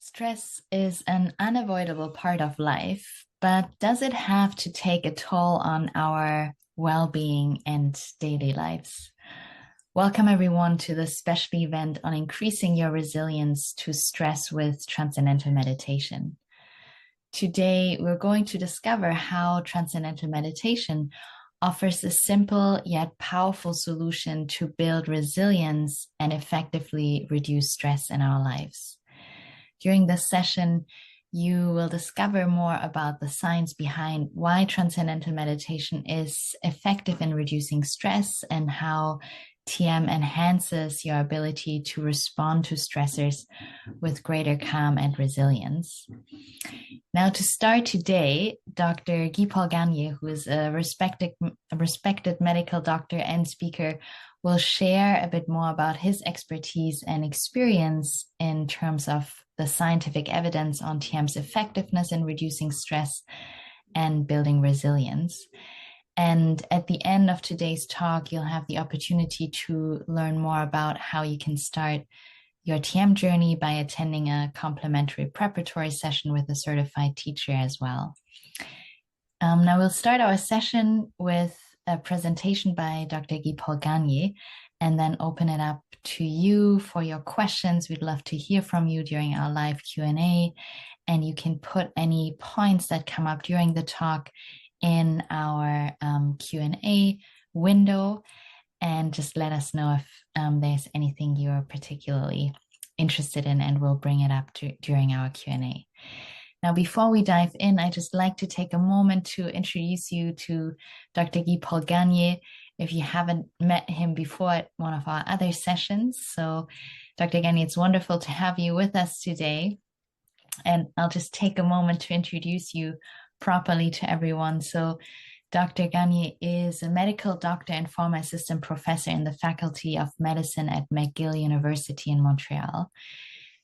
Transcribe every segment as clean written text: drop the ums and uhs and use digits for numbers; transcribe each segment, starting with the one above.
Stress is an unavoidable part of life, but does it have to take a toll on our well-being and daily lives? Welcome everyone to this special event on increasing your resilience to stress with Transcendental Meditation. Today, we're going to discover how Transcendental Meditation offers a simple yet powerful solution to build resilience and effectively reduce stress in our lives. During this session, you will discover more about the science behind why Transcendental Meditation is effective in reducing stress and how TM enhances your ability to respond to stressors with greater calm and resilience. Now, to start today, Dr. Gagné, who is a respected medical doctor and speaker, will share a bit more about his expertise and experience in terms of the scientific evidence on TM's effectiveness in reducing stress and building resilience. And at the end of today's talk, you'll have the opportunity to learn more about how you can start your TM journey by attending a complimentary preparatory session with a certified teacher as well. Now we'll start our session with a presentation by Dr. Gagné and then open it up to you for your questions. We'd love to hear from you during our live Q&A, and you can put any points that come up during the talk in our Q&A window, and just let us know if there's anything you're particularly interested in, and we'll bring it up during our Q&A. Now, before we dive in, I'd just like to take a moment to introduce you to Dr. Gagné if you haven't met him before at one of our other sessions. So, Dr. Gagné, it's wonderful to have you with us today. And I'll just take a moment to introduce you properly to everyone. So, Dr. Gagné is a medical doctor and former assistant professor in the Faculty of Medicine at McGill University in Montreal.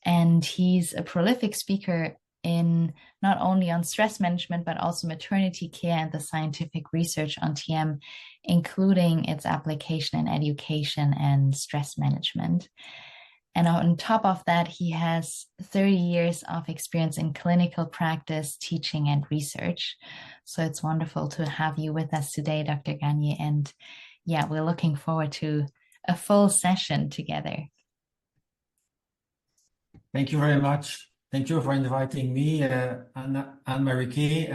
And he's a prolific speaker in not only on stress management, but also maternity care and the scientific research on TM, including its application in education and stress management. And on top of that, he has 30 years of experience in clinical practice, teaching, and research. So it's wonderful to have you with us today, Dr. Gagné. And yeah, we're looking forward to a full session together. Thank you very much. Thank you for inviting me, Anne-Marie.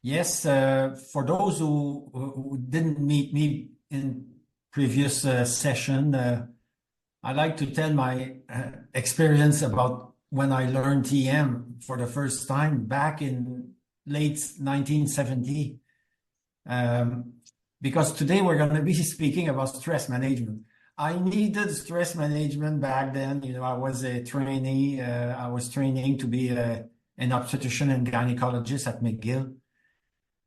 Yes, for those who didn't meet me in previous session, I'd like to tell my experience about when I learned TM for the first time back in late 1970. Because today we're going to be speaking about stress management. I needed stress management back then. You know, I was a trainee. I was training to be an obstetrician and gynecologist at McGill.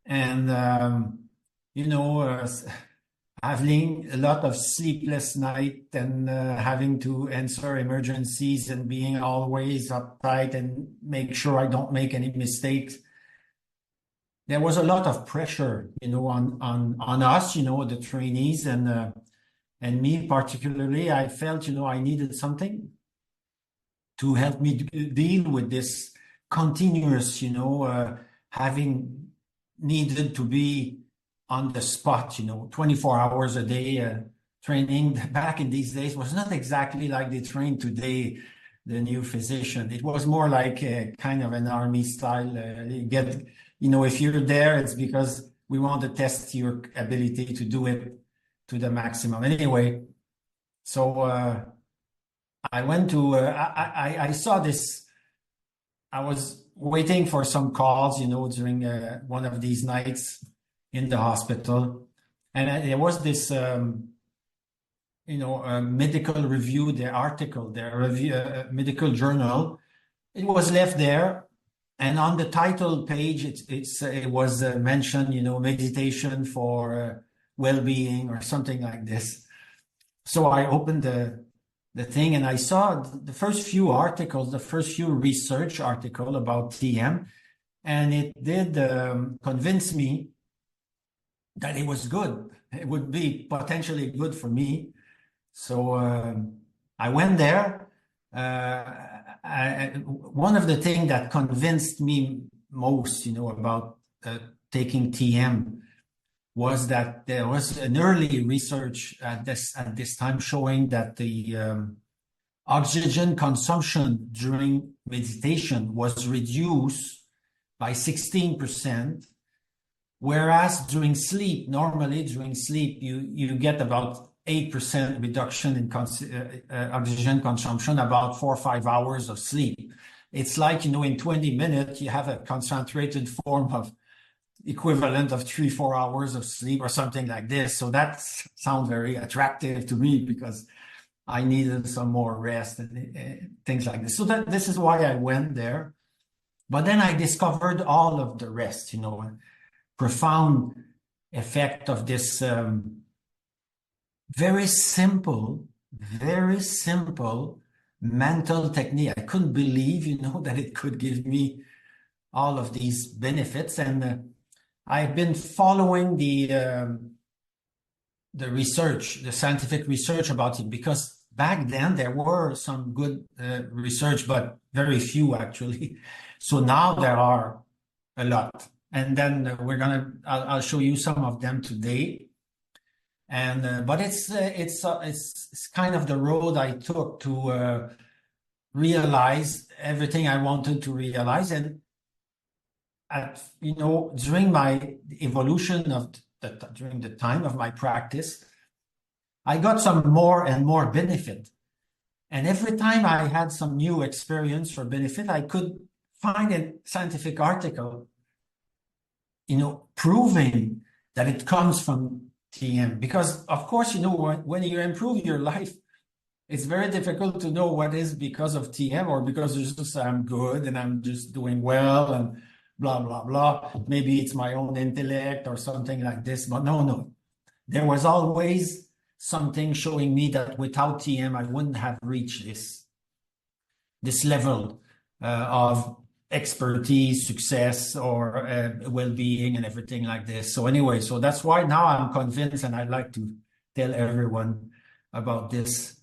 And, you know, having a lot of sleepless night and having to answer emergencies and being always uptight and make sure I don't make any mistakes. There was a lot of pressure, you know, on us, you know, the trainees and me particularly. I felt, you know, I needed something to help me deal with this continuous, you know, having needed to be on the spot, you know, 24 hours a day. Training back in these days was not exactly like they train today, the new physician. It was more like a kind of an army style. You know, if you're there, it's because we want to test your ability to do it to the maximum. Anyway, so I went to, I saw this, I was waiting for some calls, you know, during one of these nights in the hospital. And there was this, you know, medical review, the article, the medical journal. It was left there. And on the title page, it was mentioned, you know, meditation for well-being or something like this. So I opened the thing and I saw the first few articles, the first few research articles about TM, and it did convince me that it was good. It would be potentially good for me. So I went there. one of the things that convinced me most, about taking TM was that there was an early research at this time showing that the oxygen consumption during meditation was reduced by 16%, whereas during sleep, normally during sleep, you get about 8% reduction in oxygen consumption, about 4 or 5 hours of sleep. It's like, in 20 minutes, you have a concentrated form of equivalent of 3 or 4 hours of sleep or something like this. So that sounds very attractive to me because I needed some more rest and things like this. So this is why I went there. But then I discovered all of the rest, profound effect of this very simple mental technique. I couldn't believe, that it could give me all of these benefits. And I've been following the research, the scientific research about it, because back then there were some good research, but very few actually. So now there are a lot. And then I'll show you some of them today. And but it's kind of the road I took to realize everything I wanted to realize. And during my evolution during the time of my practice, I got some more and more benefit. And every time I had some new experience or benefit, I could find a scientific article, proving that it comes from TM. Because of course, when you improve your life, it's very difficult to know what is because of TM or because it's just I'm good and I'm just doing well and blah, blah, blah. Maybe it's my own intellect or something like this. But no. There was always something showing me that without TM, I wouldn't have reached this level of expertise, success, or well-being and everything like this. So anyway, so that's why now I'm convinced, and I'd like to tell everyone about this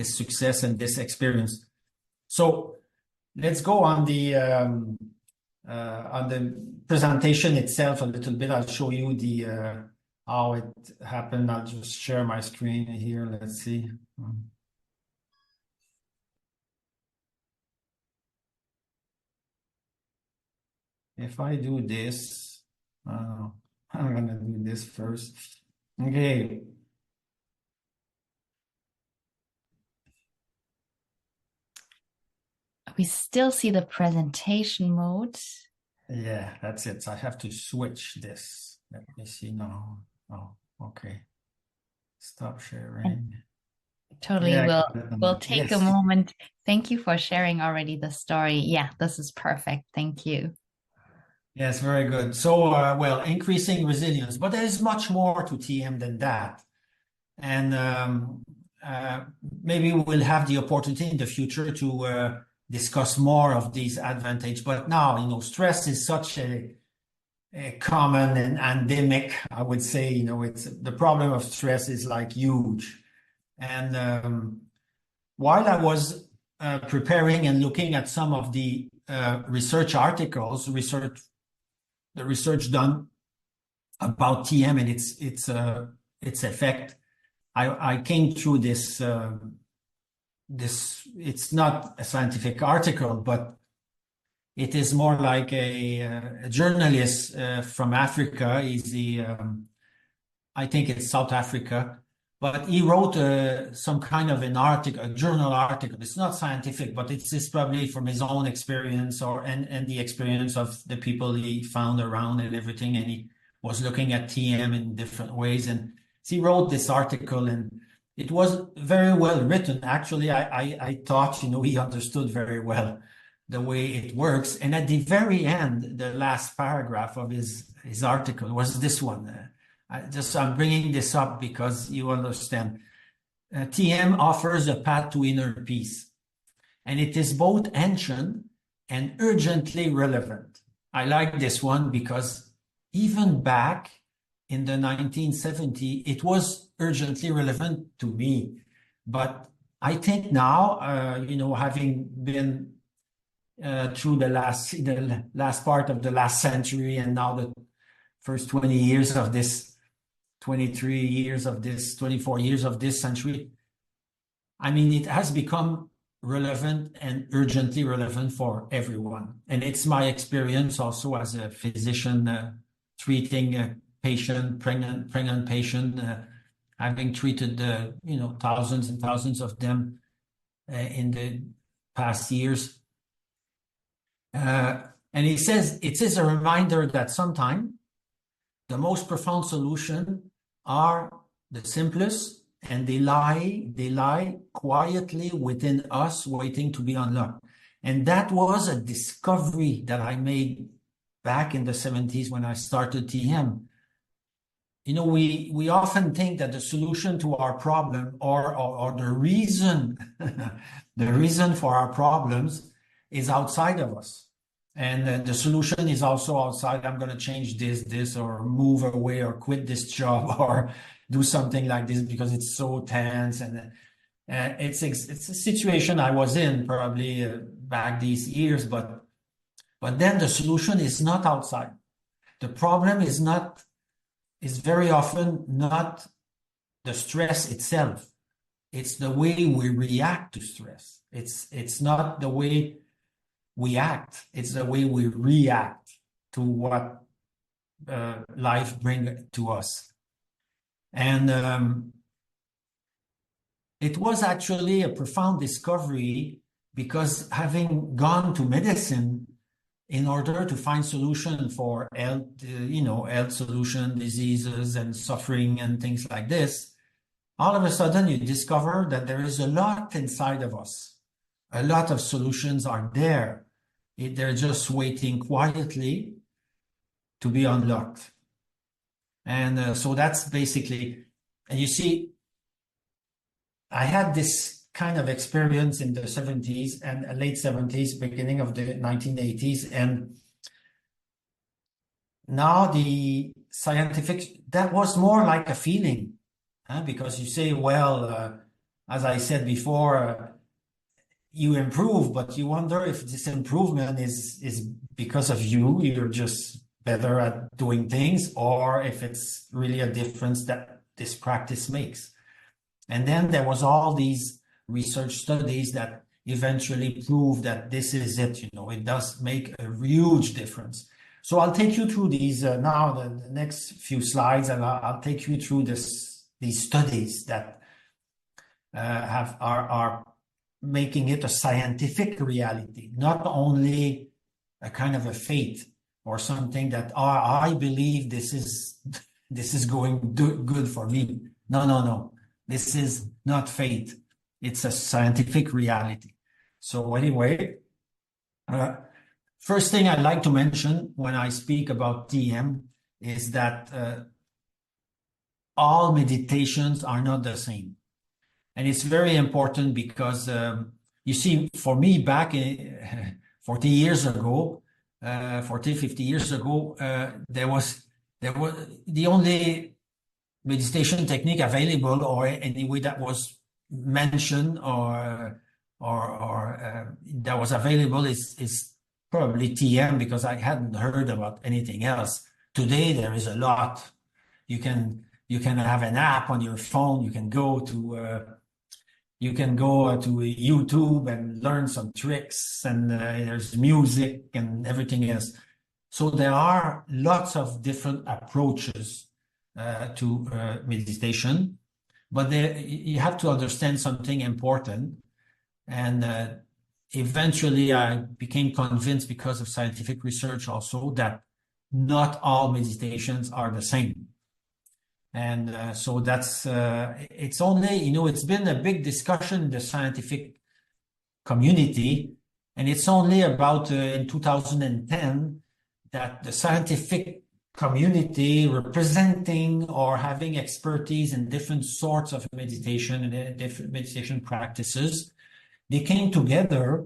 success and this experience. So let's go on the presentation itself a little bit. I'll show you the how it happened. I'll just share my screen here. Let's see. If I do this, I'm going to do this first. Okay. We still see the presentation mode. Yeah, that's it. I have to switch this. Let me see now. Oh, okay. Stop sharing. Totally. Yeah, we'll take yes. a moment. Thank you for sharing already the story. Yeah, this is perfect. Thank you. Yes, very good. So, well, increasing resilience, but there is much more to TM than that. And maybe we'll have the opportunity in the future to discuss more of these advantages. But now, stress is such a common and endemic, I would say, it's the problem of stress is like huge. And while I was preparing and looking at some of the research articles, the research done about TM and its effect, I came through this. It's not a scientific article, but it is more like a journalist from Africa. I think it's South Africa, but he wrote some kind of an article, a journal article. It's not scientific, but it's probably from his own experience and the experience of the people he found around and everything. And he was looking at TM in different ways. And he wrote this article, and it was very well written. Actually, I thought, he understood very well the way it works. And at the very end, the last paragraph of his article was this one. I'm bringing this up because you understand. TM offers a path to inner peace, and it is both ancient and urgently relevant. I like this one because even back in the 1970s, it was urgently relevant to me. But I think now, having been through the last part of the last century, and now the first 20 years of this, 23 years of this, 24 years of this century. I mean, it has become relevant and urgently relevant for everyone. And it's my experience also as a physician treating a patient, pregnant patient, having treated thousands and thousands of them in the past years. And he says it is a reminder that sometimes the most profound solution are the simplest, and they lie quietly within us, waiting to be unlocked. And that was a discovery that I made back in the 70s when I started TM. We often think that the solution to our problem or the reason the reason for our problems is outside of us. And the solution is also outside. I'm going to change this, or move away, or quit this job, or do something like this because it's so tense. And it's a situation I was in probably back these years, but then the solution is not outside. The problem is very often not the stress itself. It's the way we react to stress. It's not the way we act, it's the way we react to what life brings to us. And it was actually a profound discovery, because having gone to medicine in order to find solution for health solution, diseases and suffering and things like this, all of a sudden you discover that there is a lot inside of us. A lot of solutions are there. They're just waiting quietly to be unlocked. And so that's basically, and you see, I had this kind of experience in the 70s and late 70s, beginning of the 1980s. And now the scientific, that was more like a feeling, because you say, well, as I said before, you improve, but you wonder if this improvement is because of you're just better at doing things, or if it's really a difference that this practice makes. And then there was all these research studies that eventually prove that this is it, it does make a huge difference. So I'll take you through these now, the next few slides, and I'll take you through these studies that are making it a scientific reality, not only a kind of a faith or something that I believe this is going good for me. No. This is not faith. It's a scientific reality. So anyway, first thing I'd like to mention when I speak about TM is that all meditations are not the same. And it's very important because, you see, for me back 40 years ago, 50 years ago, there was the only meditation technique available, or anyway that was mentioned or that was available is probably TM, because I hadn't heard about anything else. Today there is a lot. You can have an app on your phone. You can go to YouTube and learn some tricks, and there's music and everything else. So there are lots of different approaches to meditation, but you have to understand something important. And eventually I became convinced, because of scientific research also, that not all meditations are the same. And so that's, it's only, it's been a big discussion in the scientific community, and it's only about in 2010 that the scientific community, representing or having expertise in different sorts of meditation and different meditation practices, they came together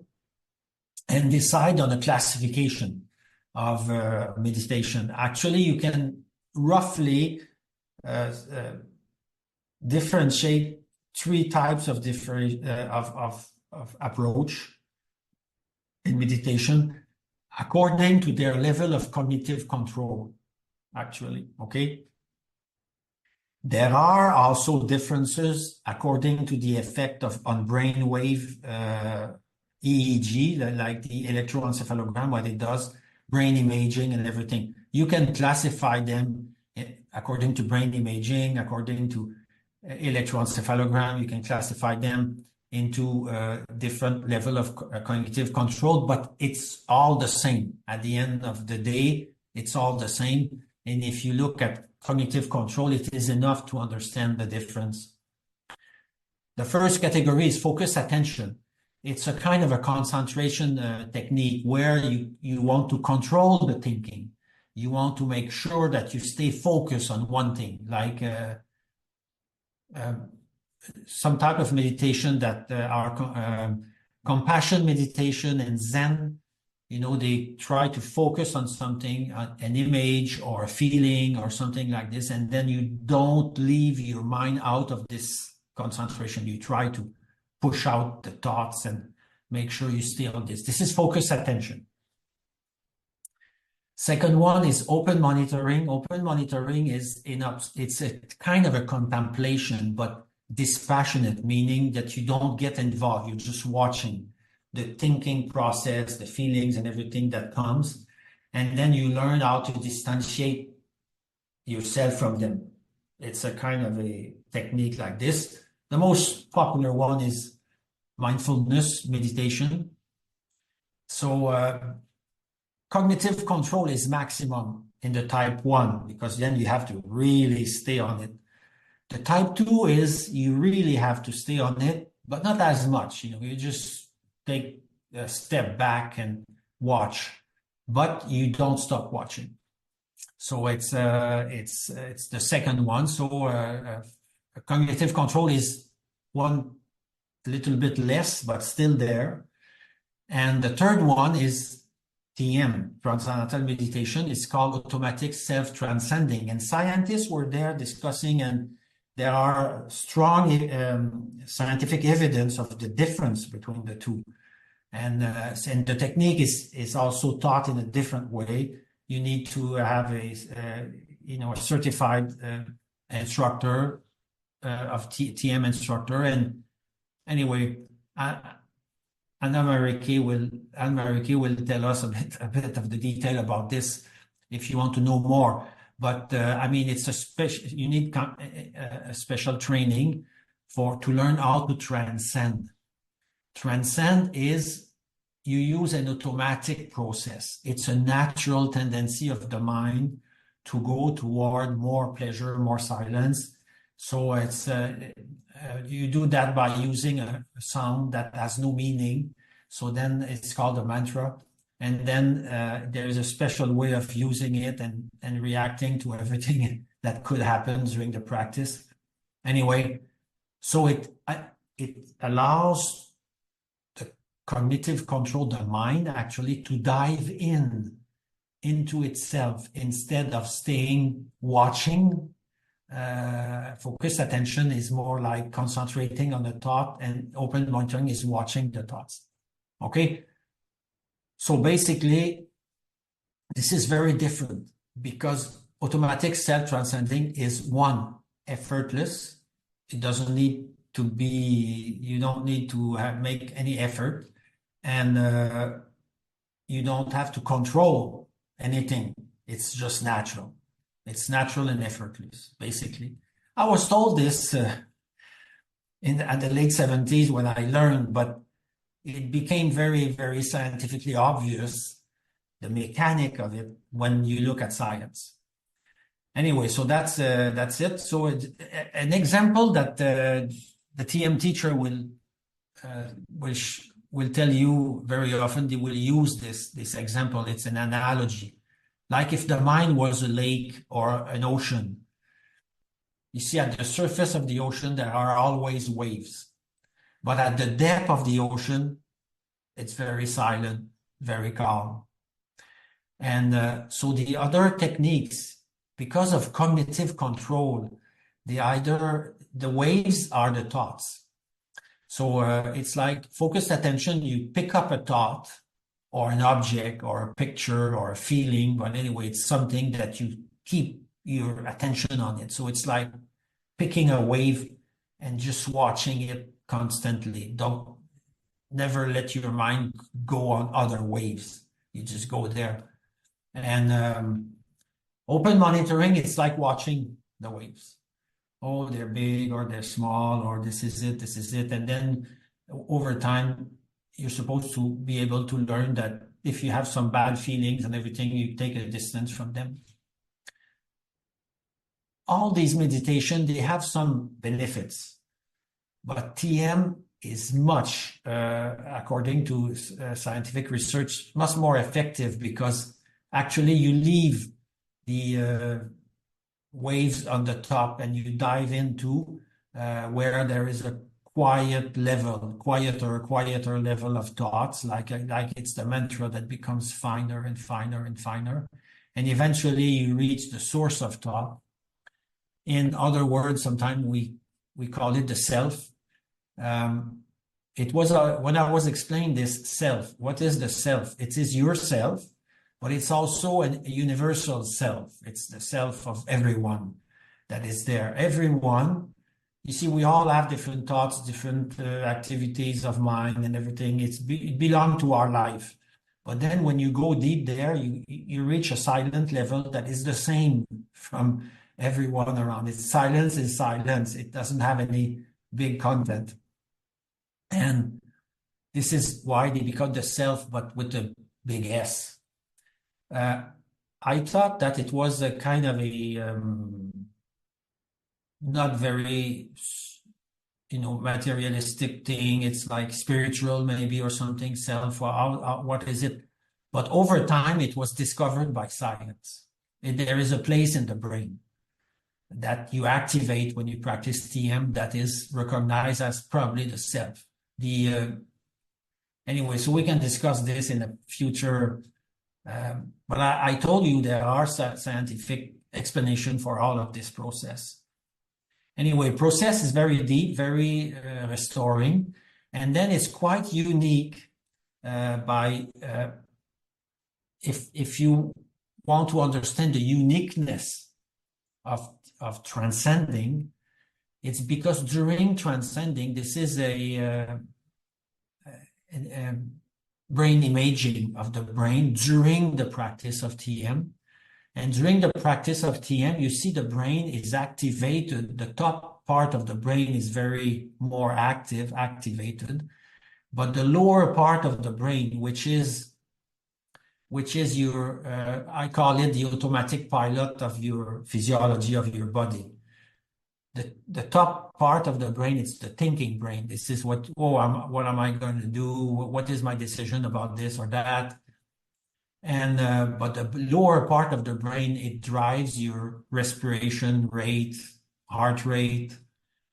and decide on a classification of meditation. Actually, you can roughly differentiate three types of approach. in meditation according to their level of cognitive control, actually, okay? There are also differences according to the effect on brainwave EEG, like the electroencephalogram, what it does, brain imaging and everything. You can classify them according to brain imaging, according to electroencephalogram. You can classify them into different level of cognitive control, but it's all the same. At the end of the day, it's all the same. And if you look at cognitive control, it is enough to understand the difference. The first category is focus attention. It's a kind of a concentration technique where you want to control the thinking. You want to make sure that you stay focused on one thing, like some type of meditation that are compassion meditation and Zen. You know, they try to focus on something, an image or a feeling or something like this, and then you don't leave your mind out of this concentration. You try to push out the thoughts and make sure you stay on this. This is focus attention. Second one is open monitoring. Open monitoring is it's a kind of a contemplation, but dispassionate, meaning that you don't get involved. You're just watching the thinking process, the feelings and everything that comes. And then you learn how to distantiate yourself from them. It's a kind of a technique like this. The most popular one is mindfulness meditation. So cognitive control is maximum in the type 1, because then you have to really stay on it. The type 2 is you really have to stay on it, but not as much. You know, you just take a step back and watch, but you don't stop watching. So it's the second one. So cognitive control is one little bit less, but still there. And the third one is TM, Transcendental Meditation. It's called automatic self-transcending. And scientists were there discussing, and there are strong scientific evidence of the difference between the two. And the technique is also taught in a different way. You need to have a certified instructor of TM instructor. And anyway, Anne-Marie will tell us a bit of the detail about this if you want to know more. But I mean, it's you need a special training to learn how to transcend. Transcend is you use an automatic process. It's a natural tendency of the mind to go toward more pleasure, more silence. So it's you do that by using a sound that has no meaning. So then it's called a mantra. And then there is a special way of using it and reacting to everything that could happen during the practice. Anyway, so it allows the cognitive control, the mind actually, to dive into itself instead of staying watching. Focused attention is more like concentrating on the thought, and open monitoring is watching the thoughts. Okay? So basically, this is very different, because automatic self-transcending is one, effortless. It doesn't need to be, you don't need to make any effort, and you don't have to control anything. It's just natural. It's natural and effortless, basically. I was told this at the late 70s when I learned, but it became very, very scientifically obvious, the mechanic of it, when you look at science. Anyway, so that's it. So an example that the TM teacher will tell you very often, they will use this example. It's an analogy. Like if the mind was a lake or an ocean. You see, at the surface of the ocean, there are always waves. But at the depth of the ocean, it's very silent, very calm. And so the other techniques, because of cognitive control, the waves are the thoughts. So it's like focused attention, you pick up a thought, or an object or a picture or a feeling, but anyway, it's something that you keep your attention on it. So it's like picking a wave and just watching it constantly. Don't never let your mind go on other waves. You just go there. And open monitoring, it's like watching the waves. Oh, they're big or they're small, or this is it, this is it. And then over time, you're supposed to be able to learn that if you have some bad feelings and everything, you take a distance from them. All these meditation, they have some benefits, but TM is much, according to scientific research, much more effective because actually you leave the waves on the top and you dive into where there is a quieter level of thoughts, like it's the mantra that becomes finer and finer and finer. And eventually you reach the source of thought. In other words, sometimes we call it the self. It was when I was explaining this self, what is the self? It is yourself, but it's also a universal self. It's the self of everyone that is there. Everyone, you see, we all have different thoughts, different activities of mind and everything. It belongs to our life. But then when you go deep there, you reach a silent level that is the same from everyone around. It's silence is silence. It doesn't have any big content. And this is why they become the self, but with a big S. I thought that it was a kind of a not very, materialistic thing. It's like spiritual maybe or something, self, or what is it? But over time, it was discovered by science. There is a place in the brain that you activate when you practice TM that is recognized as probably the self. Anyway, so we can discuss this in a future. But I told you there are scientific explanation for all of this process. Anyway, process is very deep, very restoring, and then it's quite unique. If you want to understand the uniqueness of transcending, it's because during transcending, this is a brain imaging of the brain during the practice of TM. And during the practice of TM, you see the brain is activated. The top part of the brain is very more activated. But the lower part of the brain, which is your, I call it the automatic pilot of your physiology of your body. The top part of the brain, it's the thinking brain. This is what am I going to do? What is my decision about this or that? And but the lower part of the brain, it drives your respiration rate, heart rate,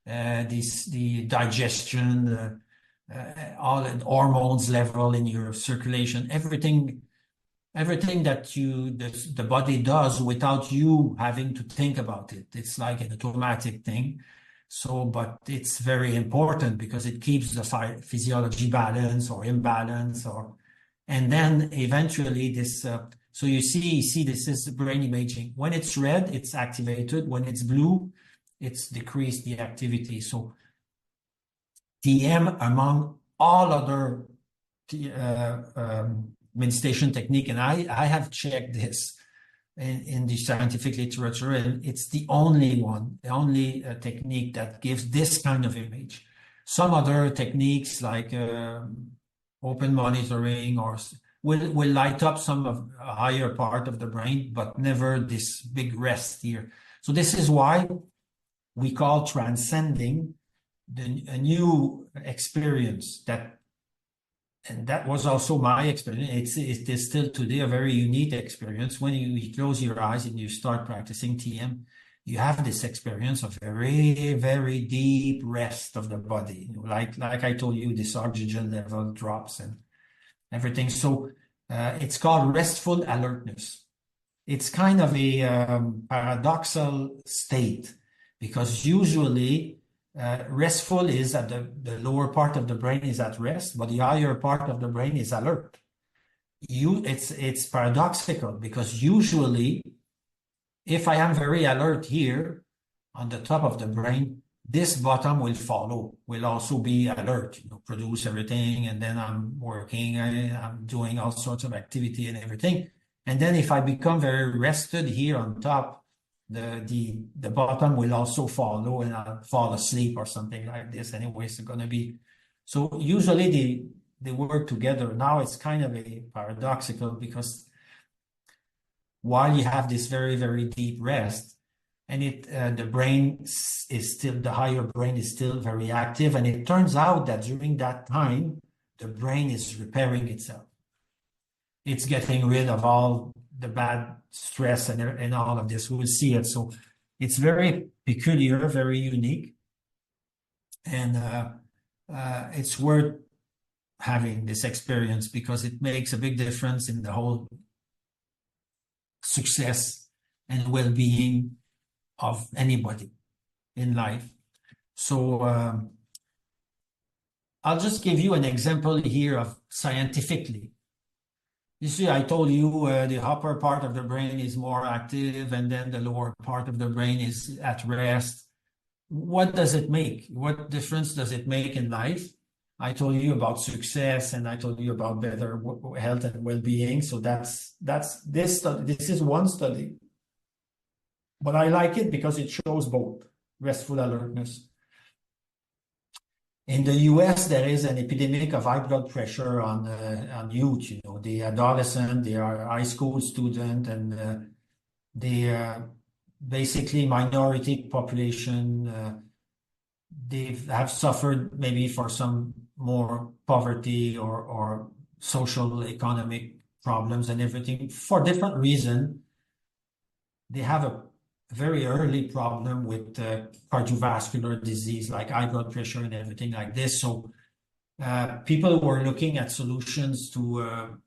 the digestion, all the hormones level in your circulation, everything that the body does without you having to think about it. It's like an automatic thing. So, but it's very important because it keeps the physiology balance or imbalance, and then eventually this. So you see, this is brain imaging. When it's red, it's activated. When it's blue, it's decreased the activity. So TM, among all other meditation technique, and I have checked this in the scientific literature, and it's the only technique that gives this kind of image. Some other techniques like open monitoring will light up some of a higher part of the brain, but never this big rest here. So this is why we call transcending a new experience and that was also my experience. It is still today a very unique experience. When you close your eyes and you start practicing TM, you have this experience of very, very deep rest of the body. Like I told you, this oxygen level drops and everything. So it's called restful alertness. It's kind of a paradoxal state because usually restful is at the lower part of the brain is at rest, but the higher part of the brain is alert. it's paradoxical, because usually if I am very alert here on the top of the brain, this bottom will follow, will also be alert, produce everything, and then I'm working, I'm doing all sorts of activity and everything. And then if I become very rested here on top, the bottom will also follow, and I'll fall asleep or something like this. Anyway, it's going to be, so usually they work together. Now it's kind of a paradoxical, because while you have this very, very deep rest, and the brain is still, the higher brain is still very active, and it turns out that during that time, the brain is repairing itself. It's getting rid of all the bad stress and all of this. We will see it. So it's very peculiar, very unique, and it's worth having this experience, because it makes a big difference in the whole success and well-being of anybody in life. So I'll just give you an example here of scientifically. You see, I told you the upper part of the brain is more active, and then the lower part of the brain is at rest. What does it make? What difference does it make in life? I told you about success, and I told you about better health and well-being. So that's this study. This is one study, but I like it because it shows both restful alertness. In the US, there is an epidemic of high blood pressure on youth. The adolescent, they are high school student, and they basically minority population. They have suffered maybe for some more poverty or social economic problems and everything for different reasons. They have a very early problem with cardiovascular disease, like high blood pressure and everything like this. So people were looking at solutions to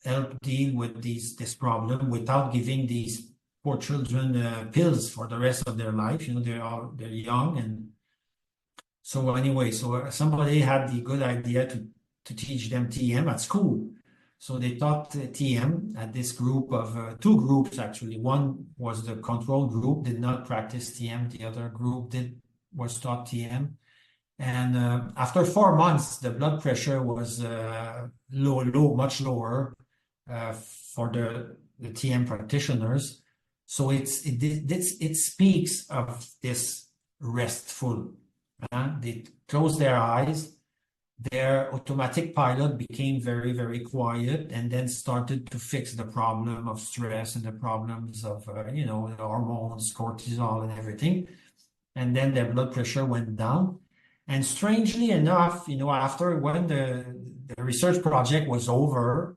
help deal with this problem without giving these poor children pills for the rest of their life. They're young, and so anyway, so somebody had the good idea to teach them TM at school. So they taught TM at this group of two groups, actually. One was the control group, did not practice TM. The other group was taught TM. And after 4 months, the blood pressure was much lower for the TM practitioners. So it speaks of this restful. They closed their eyes. Their automatic pilot became very, very quiet, and then started to fix the problem of stress and the problems of, the hormones, cortisol and everything. And then their blood pressure went down. And strangely enough, after when the research project was over,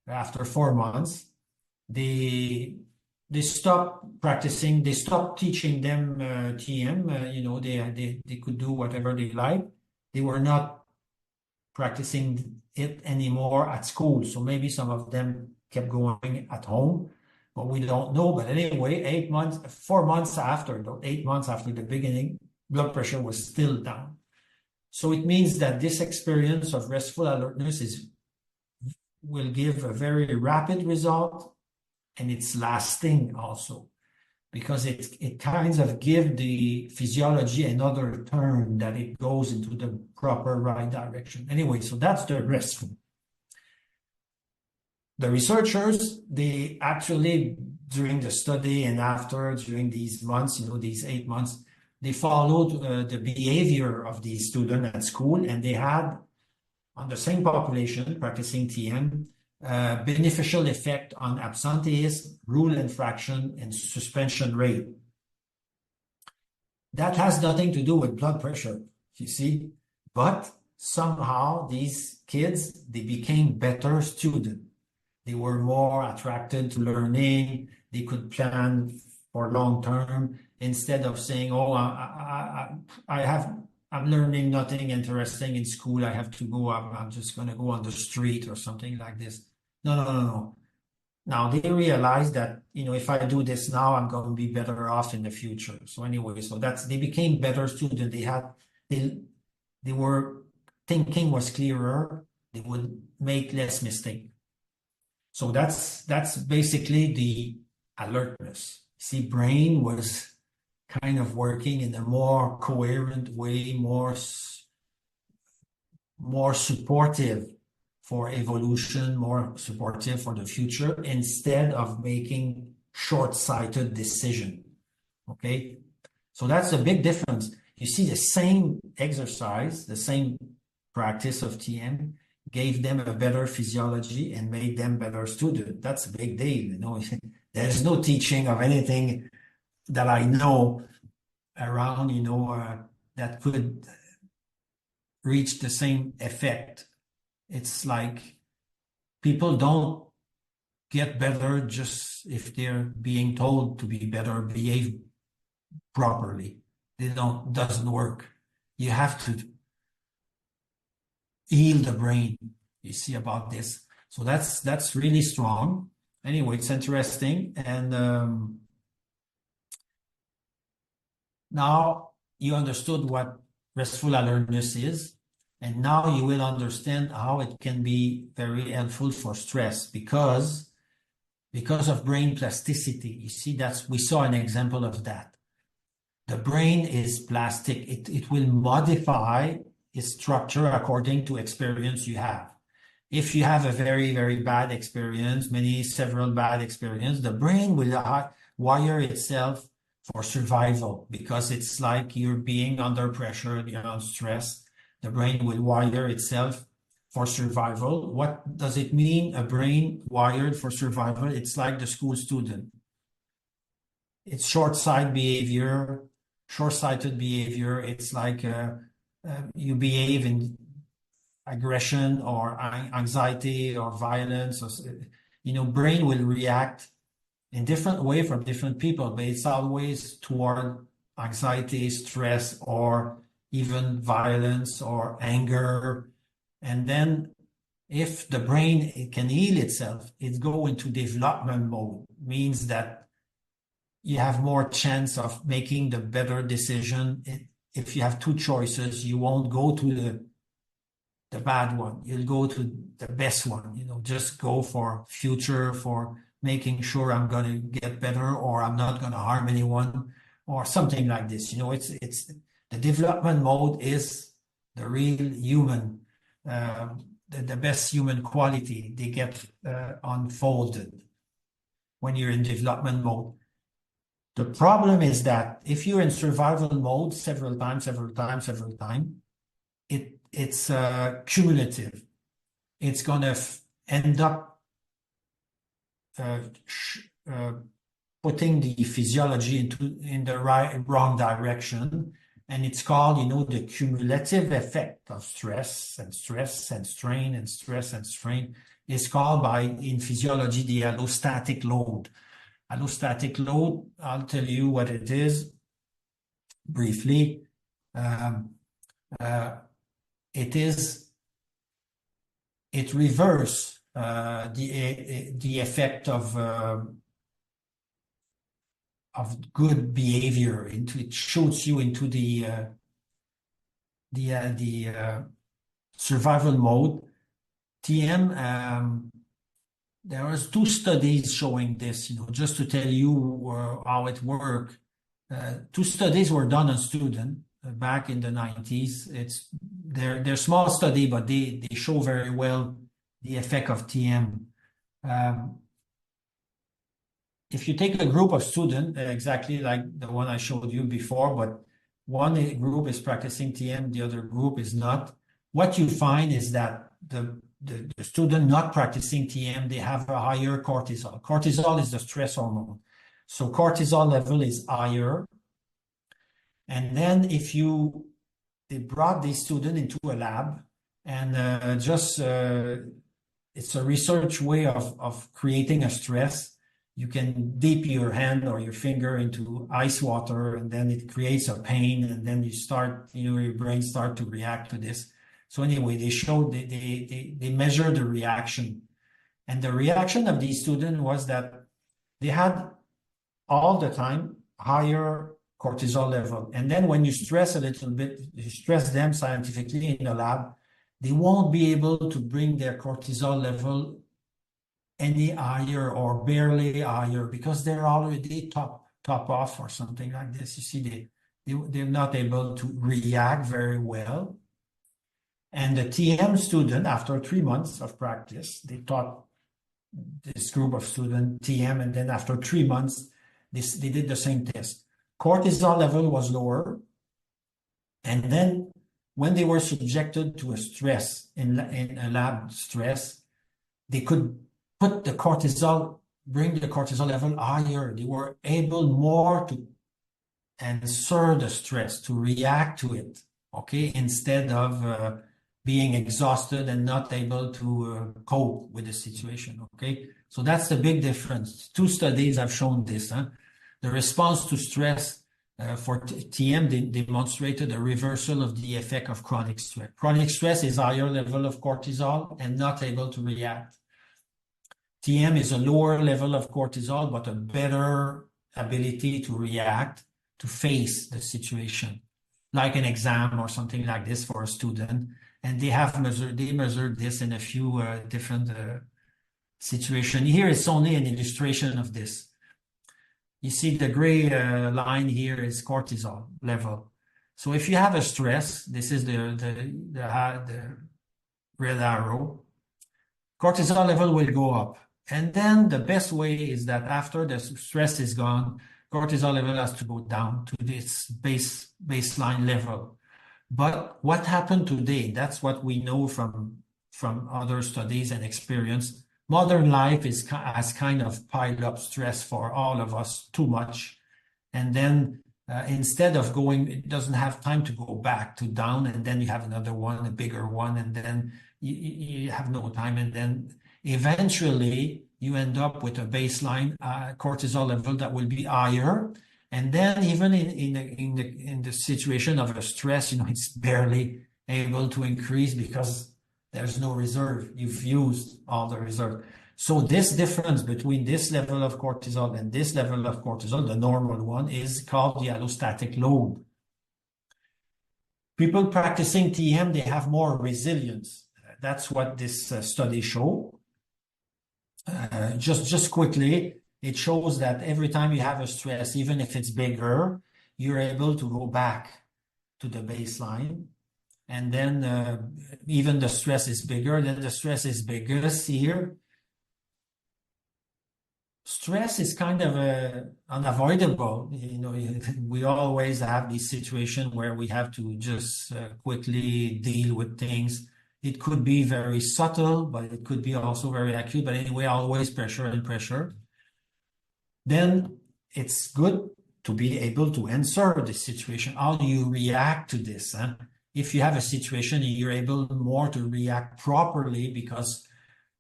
after 4 months, they stopped practicing, they stopped teaching them TM. They could do whatever they like. They were not practicing it anymore at school. So maybe some of them kept going at home, but we don't know. But anyway, 4 months after, 8 months after the beginning, blood pressure was still down. So it means that this experience of restful alertness will give a very rapid result, and it's lasting also, because it kind of gives the physiology another turn, that it goes into the proper right direction. Anyway, so that's the restful. The researchers, they actually, during the study and during these months, these 8 months, they followed the behavior of the student at school, and they had, on the same population practicing TM, beneficial effect on absenteeism, rule infraction, and suspension rate. That has nothing to do with blood pressure, you see, but somehow these kids, they became better students. They were more attracted to learning. They could plan for long term, instead of saying, "Oh, I'm learning nothing interesting in school. I have to go. I'm just going to go on the street or something like this." No. Now they realize that, if I do this now, I'm going to be better off in the future. So anyway, so they became better students. They were thinking was clearer. They would make less mistake. So that's basically the alertness. See, brain was kind of working in a more coherent way, more supportive for evolution, more supportive for the future, instead of making short-sighted decision. Okay, so that's a big difference. You see, the same exercise, the same practice of TM gave them a better physiology and made them better student. That's a big deal, you know. There's no teaching of anything that I know around, that could reach the same effect. It's like people don't get better just if they're being told to be better, behave properly. Doesn't work. You have to heal the brain. You see about this. So that's really strong. Anyway, it's interesting. And now you understood what restful alertness is. And now you will understand how it can be very helpful for stress because of brain plasticity. You see, we saw an example of that. The brain is plastic. It will modify its structure according to experience you have. If you have a very, very bad experience, several bad experiences, the brain will wire itself for survival because it's like you're being under pressure, you're under stress. The brain will wire itself for survival. What does it mean, a brain wired for survival? It's like the school student. It's short-sighted behavior. It's like you behave in aggression or anxiety or violence. Brain will react in different way for different people, but it's always toward anxiety, stress, or even violence or anger. And then if the brain can heal itself, it go into development mode, means that you have more chance of making the better decision. If you have two choices, you won't go to the bad one. You'll go to the best one. Just go for future, for making sure I'm going to get better, or I'm not going to harm anyone, or something like this. It's the development mode is the real human, the best human quality. They get unfolded when you're in development mode. The problem is that if you're in survival mode several times, it's cumulative. It's going to end up putting the physiology in the wrong direction. And it's called, the cumulative effect of stress and strain and stress and strain is called in physiology the allostatic load. Allostatic load, I'll tell you what it is briefly. It reverses the effect of good behavior. It shoots you into the survival mode. TM. There was 2 studies showing this, just to tell you how it worked. 2 studies were done on students back in the 90s. They're small study, but they show very well the effect of TM. If you take a group of students, exactly like the one I showed you before, but one group is practicing TM, the other group is not, what you find is that the student not practicing TM, they have a higher cortisol. Cortisol is the stress hormone. So cortisol level is higher. And then they brought these students into a lab and it's a research way of creating a stress. You can dip your hand or your finger into ice water and then it creates a pain and then your brain start to react to this. So anyway, they showed, they measured the reaction. And the reaction of these students was that they had all the time higher cortisol level. And then when you stress a little bit, you stress them scientifically in the lab, they won't be able to bring their cortisol level any higher or barely higher because they're already top off or something like this. You see, they're not able to react very well. And the TM student, after 3 months of practice, they taught this group of students TM, and then after 3 months, they did the same test. Cortisol level was lower, and then when they were subjected to a stress, in a lab stress, they could bring the cortisol level higher. They were able more to answer the stress, to react to it, okay, instead of being exhausted and not able to cope with the situation, okay? So that's the big difference. 2 studies have shown this. The response to stress for TM demonstrated a reversal of the effect of chronic stress. Chronic stress is higher level of cortisol and not able to react. TM is a lower level of cortisol, but a better ability to react, to face the situation, like an exam or something like this for a student. And they measured this in a few different situations. Here it's only an illustration of this. You see the gray line here is cortisol level. So if you have a stress, this is the red arrow, cortisol level will go up. And then the best way is that after the stress is gone, cortisol level has to go down to this baseline level. But what happened today, that's what we know from other studies and experience. Modern life has kind of piled up stress for all of us, too much. And then instead of going, it doesn't have time to go back to down, and then you have another one, a bigger one, and then you have no time. And then eventually you end up with a baseline cortisol level that will be higher. And then even in the situation of a stress, it's barely able to increase because there's no reserve. You've used all the reserve. So this difference between this level of cortisol and this level of cortisol, the normal one, is called the allostatic load. People practicing TM, they have more resilience. That's what this study showed. Just quickly, it shows that every time you have a stress, even if it's bigger, you're able to go back to the baseline. And then even the stress is bigger, then the stress is biggest here. Stress is kind of unavoidable. We always have this situation where we have to just quickly deal with things. It could be very subtle, but it could be also very acute. But anyway, always pressure and pressure. Then it's good to be able to answer the situation. How do you react to this? If you have a situation, you're able more to react properly because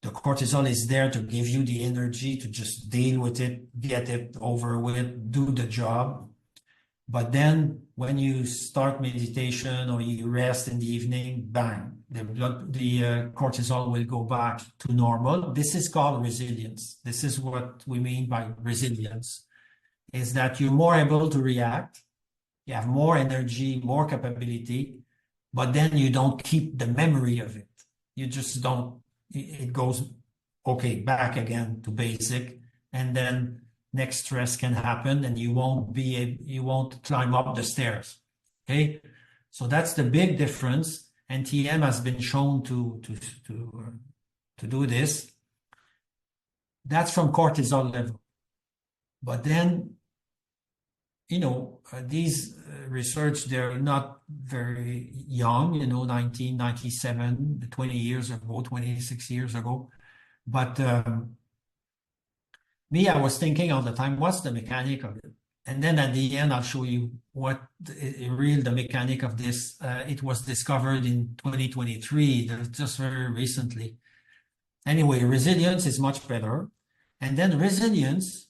the cortisol is there to give you the energy to just deal with it, get it over with, do the job. But then when you start meditation or you rest in the evening, bang, the cortisol will go back to normal. This is called resilience. This is what we mean by resilience, is that you're more able to react, you have more energy, more capability, but then you don't keep the memory of it. You just don't, it goes, okay, back again to basic, and then next stress can happen and you won't climb up the stairs, okay? So that's the big difference, and TM has been shown to do this. That's from cortisol level. But then, these research, they're not very young, 1997, 20 years ago, 26 years ago. But me, I was thinking all the time, what's the mechanic of it? And then at the end, I'll show you what the mechanic of this. It was discovered in 2023, just very recently. Anyway, resilience is much better. And then resilience,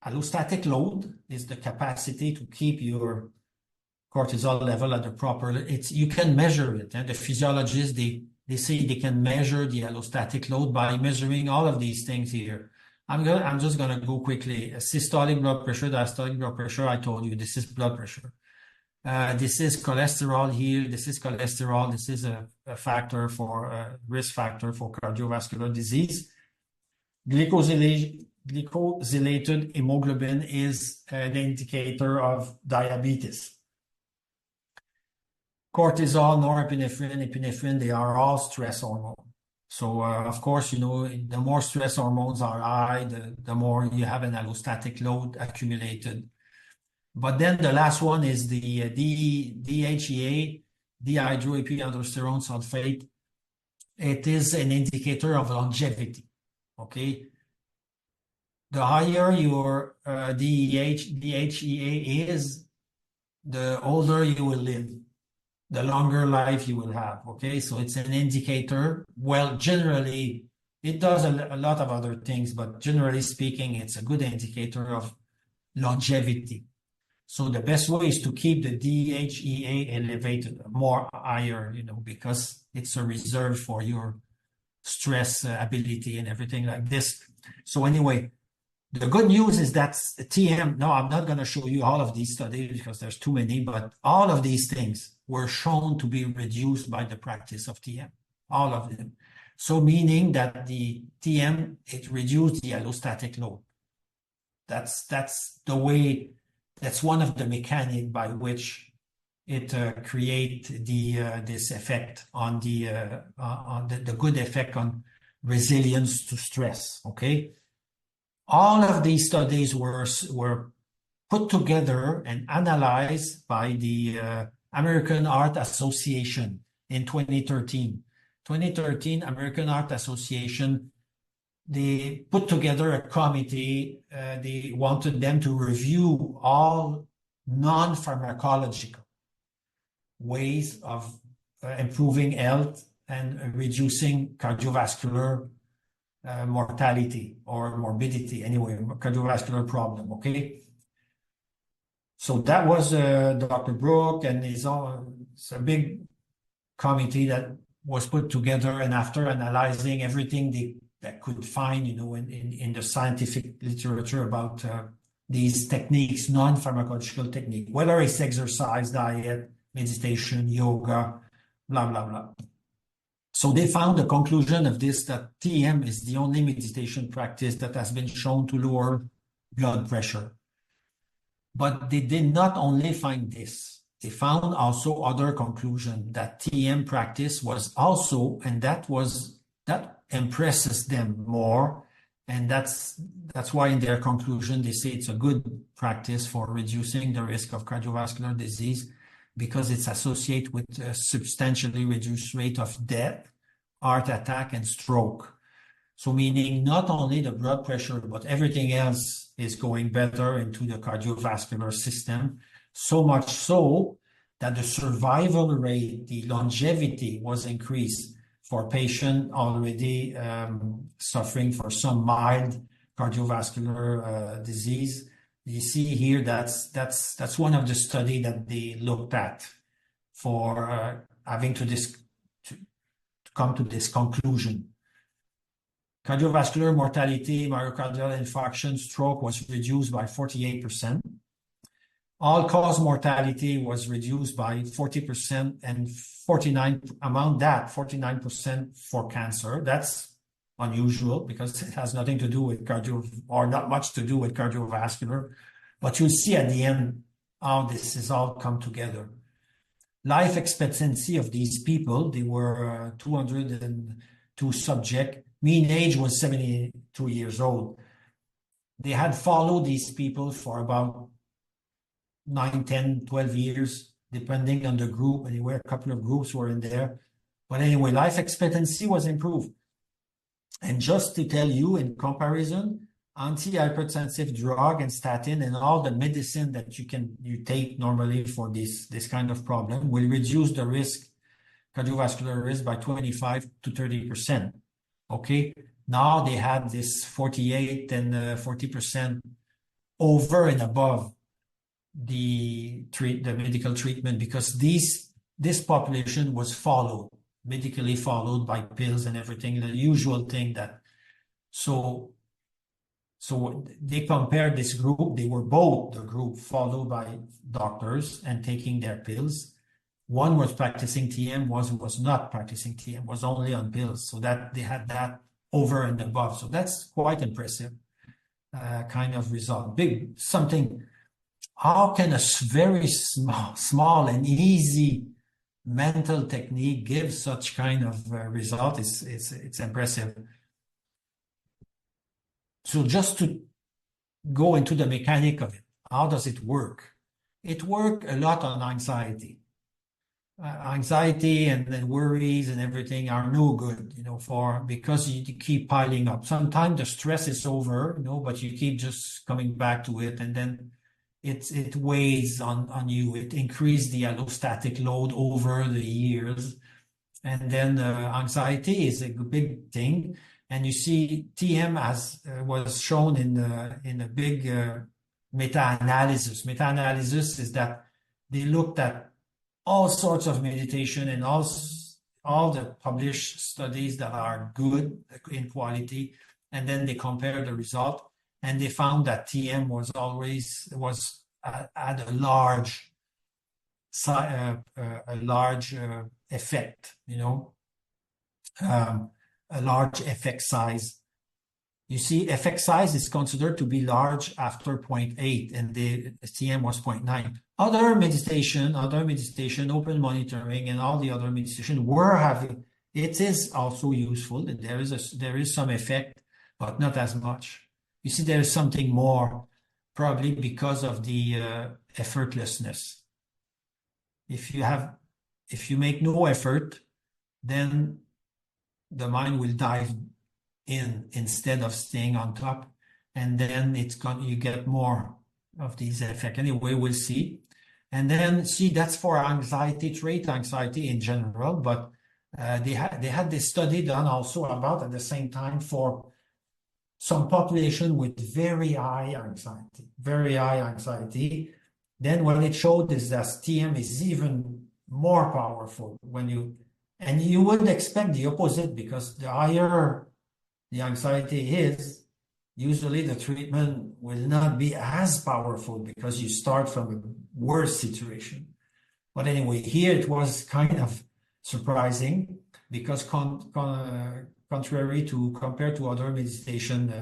allostatic load is the capacity to keep your cortisol level at the proper, you can measure it. And the physiologists, they say they can measure the allostatic load by measuring all of these things here. I'm just gonna go quickly. Systolic blood pressure, diastolic blood pressure, I told you this is blood pressure. This is cholesterol here. This is cholesterol. This is a factor for risk factor for cardiovascular disease. Glycosylated hemoglobin is an indicator of diabetes. Cortisol, norepinephrine, epinephrine, they are all stress hormones. So, of course, you know, the more stress hormones are high, the more you have an allostatic load accumulated. But then the last one is the DHEA, dihydroepiandrosterone sulfate. It is an indicator of longevity, okay? The higher your DHEA is, the older you will live, the longer life you will have, okay? So it's an indicator. Well, generally, it does a lot of other things, but generally speaking, it's a good indicator of longevity. So the best way is to keep the DHEA elevated, more higher, you know, because it's a reserve for your stress ability and everything like this. So anyway, the good news is that TM, no, I'm not going to show you all of these studies because there's too many, but all of these things were shown to be reduced by the practice of TM, all of them. So meaning that the TM, it reduced the allostatic load. That's the way, that's one of the mechanics by which it create this effect on the good effect on resilience to stress, okay? All of these studies were put together and analyzed by the American Heart Association in 2013. 2013, American Heart Association, they put together a committee. They wanted them to review all non-pharmacological ways of improving health and reducing cardiovascular mortality or morbidity, anyway, cardiovascular problem, okay? So that was Dr. Brook and it's a big committee that was put together, and after analyzing everything they could find, you know, in the scientific literature about these techniques, non-pharmacological technique, whether it's exercise, diet, meditation, yoga, blah, blah, blah. So they found the conclusion of this, that TM is the only meditation practice that has been shown to lower blood pressure. But they did not only find this, they found also other conclusion that TM practice was also, and that impresses them more. And that's why in their conclusion, they say it's a good practice for reducing the risk of cardiovascular disease because it's associated with a substantially reduced rate of death, heart attack, and stroke. So meaning not only the blood pressure, but everything else is going better into the cardiovascular system. So much so that the survival rate, the longevity was increased for patients already suffering for some mild cardiovascular disease. You see here, that's one of the study that they looked at for having to come to this conclusion. Cardiovascular mortality, myocardial infarction, stroke was reduced by 48%. All-cause mortality was reduced by 40%, and 49% for cancer. That's unusual because it has nothing to do with or not much to do with cardiovascular. But you'll see at the end how this is all come together. Life expectancy of these people, they were 202 subjects. Mean age was 72 years old. They had followed these people for about 9, 10, 12 years, depending on the group. Anyway, a couple of groups were in there. But anyway, life expectancy was improved. And just to tell you, in comparison, antihypertensive drug and statin and all the medicine that you take normally for this kind of problem will reduce the risk, cardiovascular risk, by 25 to 30%. Okay, now they had this 48 and 40% over and above the medical treatment, because this population was medically followed by pills and everything, the usual thing that. So So they compared this group. They were both the group followed by doctors and taking their pills. One was practicing TM, one was not practicing TM, was only on pills. So that they had that over and above. So that's quite impressive kind of result. Big something. How can a very small and easy mental technique give such kind of result? It's impressive. So just to go into the mechanic of it, how does it work? It works a lot on anxiety. Anxiety and then worries and everything are no good, because you keep piling up. Sometimes the stress is over, but you keep just coming back to it, and then it weighs on you. It increases the allostatic load over the years, and then anxiety is a big thing. And you see, TM as was shown in a big meta-analysis. Meta-analysis is that they looked at all sorts of meditation and all the published studies that are good in quality, and then they compare the result, and they found that TM was at a large effect, a large effect size. You see, effect size is considered to be large after 0.8, and the TM was 0.9. Other meditation, open monitoring, and all the other meditation were having. It is also useful, and there is some effect, but not as much. You see, there is something more, probably because of the effortlessness. If you make no effort, then the mind will dive in instead of staying on top, and then you get more of these effects. Anyway, we'll see. And then see, that's for anxiety, trait anxiety in general, but they had this study done also about at the same time for some population with very high anxiety. Then what it showed is that TM is even more powerful and you would expect the opposite, because the higher the anxiety is, usually the treatment will not be as powerful because you start from a worse situation. But anyway, here it was kind of surprising because compared to other meditation,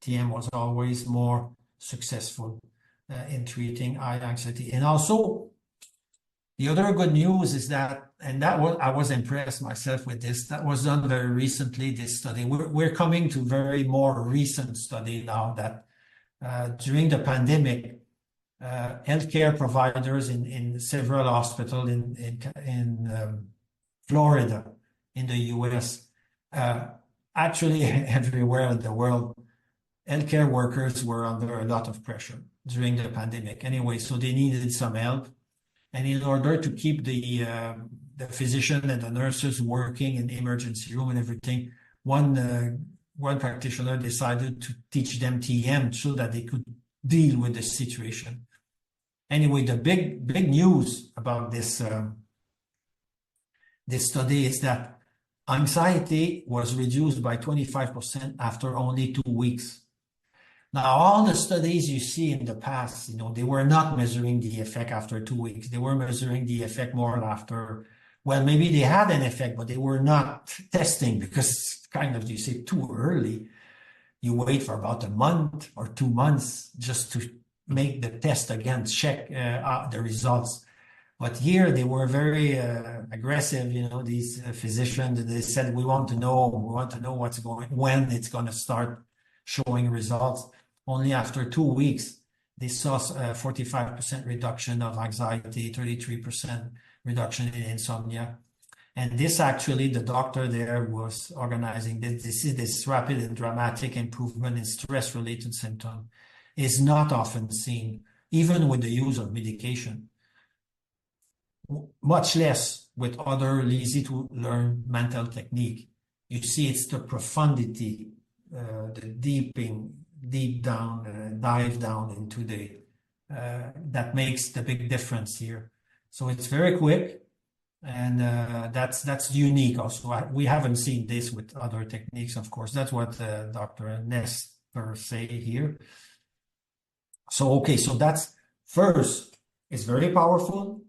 TM was always more successful in treating high anxiety. And also, the other good news is that, I was impressed myself with this, that was done very recently, this study. We're coming to very more recent study now that during the pandemic, healthcare providers in several hospitals in Florida, in the US, actually everywhere in the world, healthcare workers were under a lot of pressure during the pandemic. Anyway, so they needed some help. And in order to keep the physician and the nurses working in the emergency room and everything, one practitioner decided to teach them TM so that they could deal with the situation. Anyway, the big news about this study is that anxiety was reduced by 25% after only 2 weeks. Now, all the studies you see in the past, they were not measuring the effect after 2 weeks. They were measuring the effect more after, well, maybe they had an effect, but they were not testing because it's kind of, you say, too early. You wait for about a month or 2 months just to make the test again, check the results. But here they were very aggressive, these physicians. They said, we want to know when it's going to start showing results. Only after 2 weeks, they saw a 45% reduction of anxiety, 33% reduction in insomnia. And this actually, the doctor there was organizing this rapid and dramatic improvement in stress-related symptoms is not often seen, even with the use of medication, much less with other easy-to-learn mental technique. You see, it's the profundity, the dive down into that makes the big difference here. So it's very quick, and that's unique also. We haven't seen this with other techniques, of course. That's what Dr. Ness per se here. So, okay, so that's first, it's very powerful,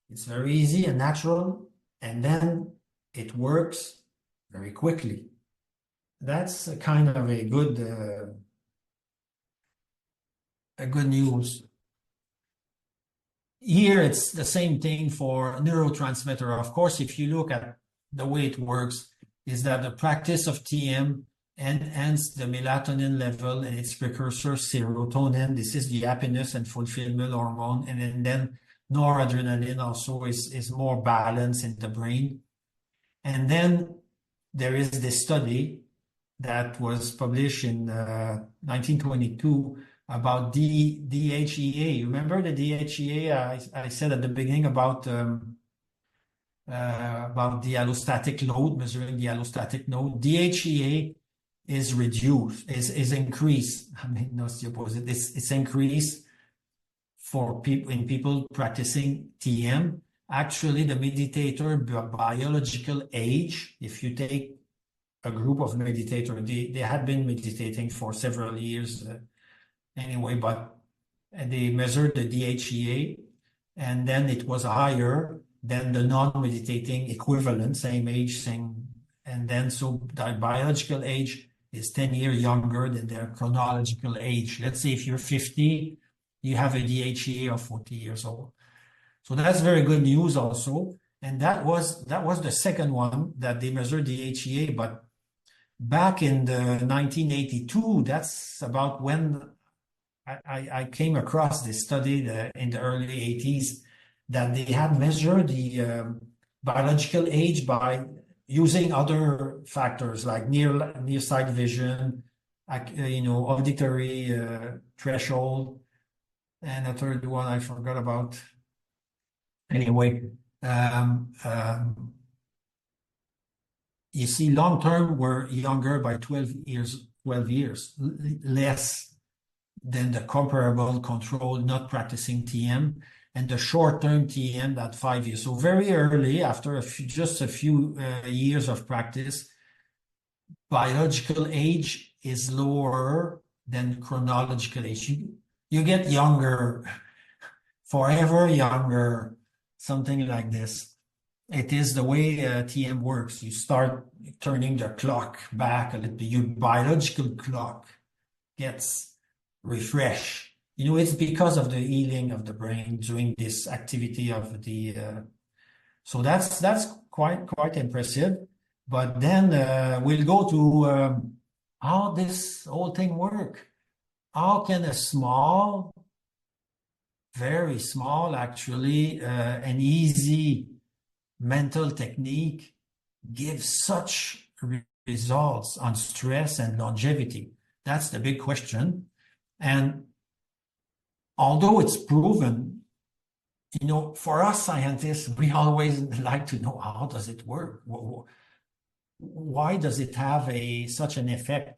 it's very easy and natural, and then it works very quickly. That's a kind of a good news. Here, it's the same thing for neurotransmitter. Of course, if you look at the way it works, is that the practice of TM enhance the melatonin level and its precursor serotonin. This is the happiness and fulfillment hormone. And then noradrenaline also is more balanced in the brain. And then there is this study that was published in 1922 about DHEA. Remember the DHEA I said at the beginning about the allostatic load, measuring the allostatic load. DHEA is reduced, is increased. I mean, no, it's the opposite. It's increased for people practicing TM. Actually, the meditator biological age, if you take a group of meditators, they had been meditating for several years anyway, but they measured the DHEA, and then it was higher than the non-meditating equivalent, same age, and then so the biological age is 10 years younger than their chronological age. Let's say if you're 50, you have a DHEA of 40 years old. So that's very good news also. And that was the second one that they measured DHEA, but back in the 1982, that's about when I came across this study in the early 80s that they had measured the biological age by using other factors like near sight vision, auditory threshold, and a third one I forgot about. Anyway, you see, long term were younger by 12 years, less than the comparable control not practicing TM, and the short-term TM at 5 years. So very early, after just a few years of practice, biological age is lower than chronological age. You get younger, forever younger, something like this. It is the way TM works. You start turning the clock back a little bit. Your biological clock gets refreshed. It's because of the healing of the brain during this activity of the. So that's quite impressive. But then we'll go to how this whole thing work. How can a small, very small, actually, an easy mental technique give such results on stress and longevity? That's the big question. And although it's proven, for us scientists, we always like to know, how does it work? Why does it have such an effect?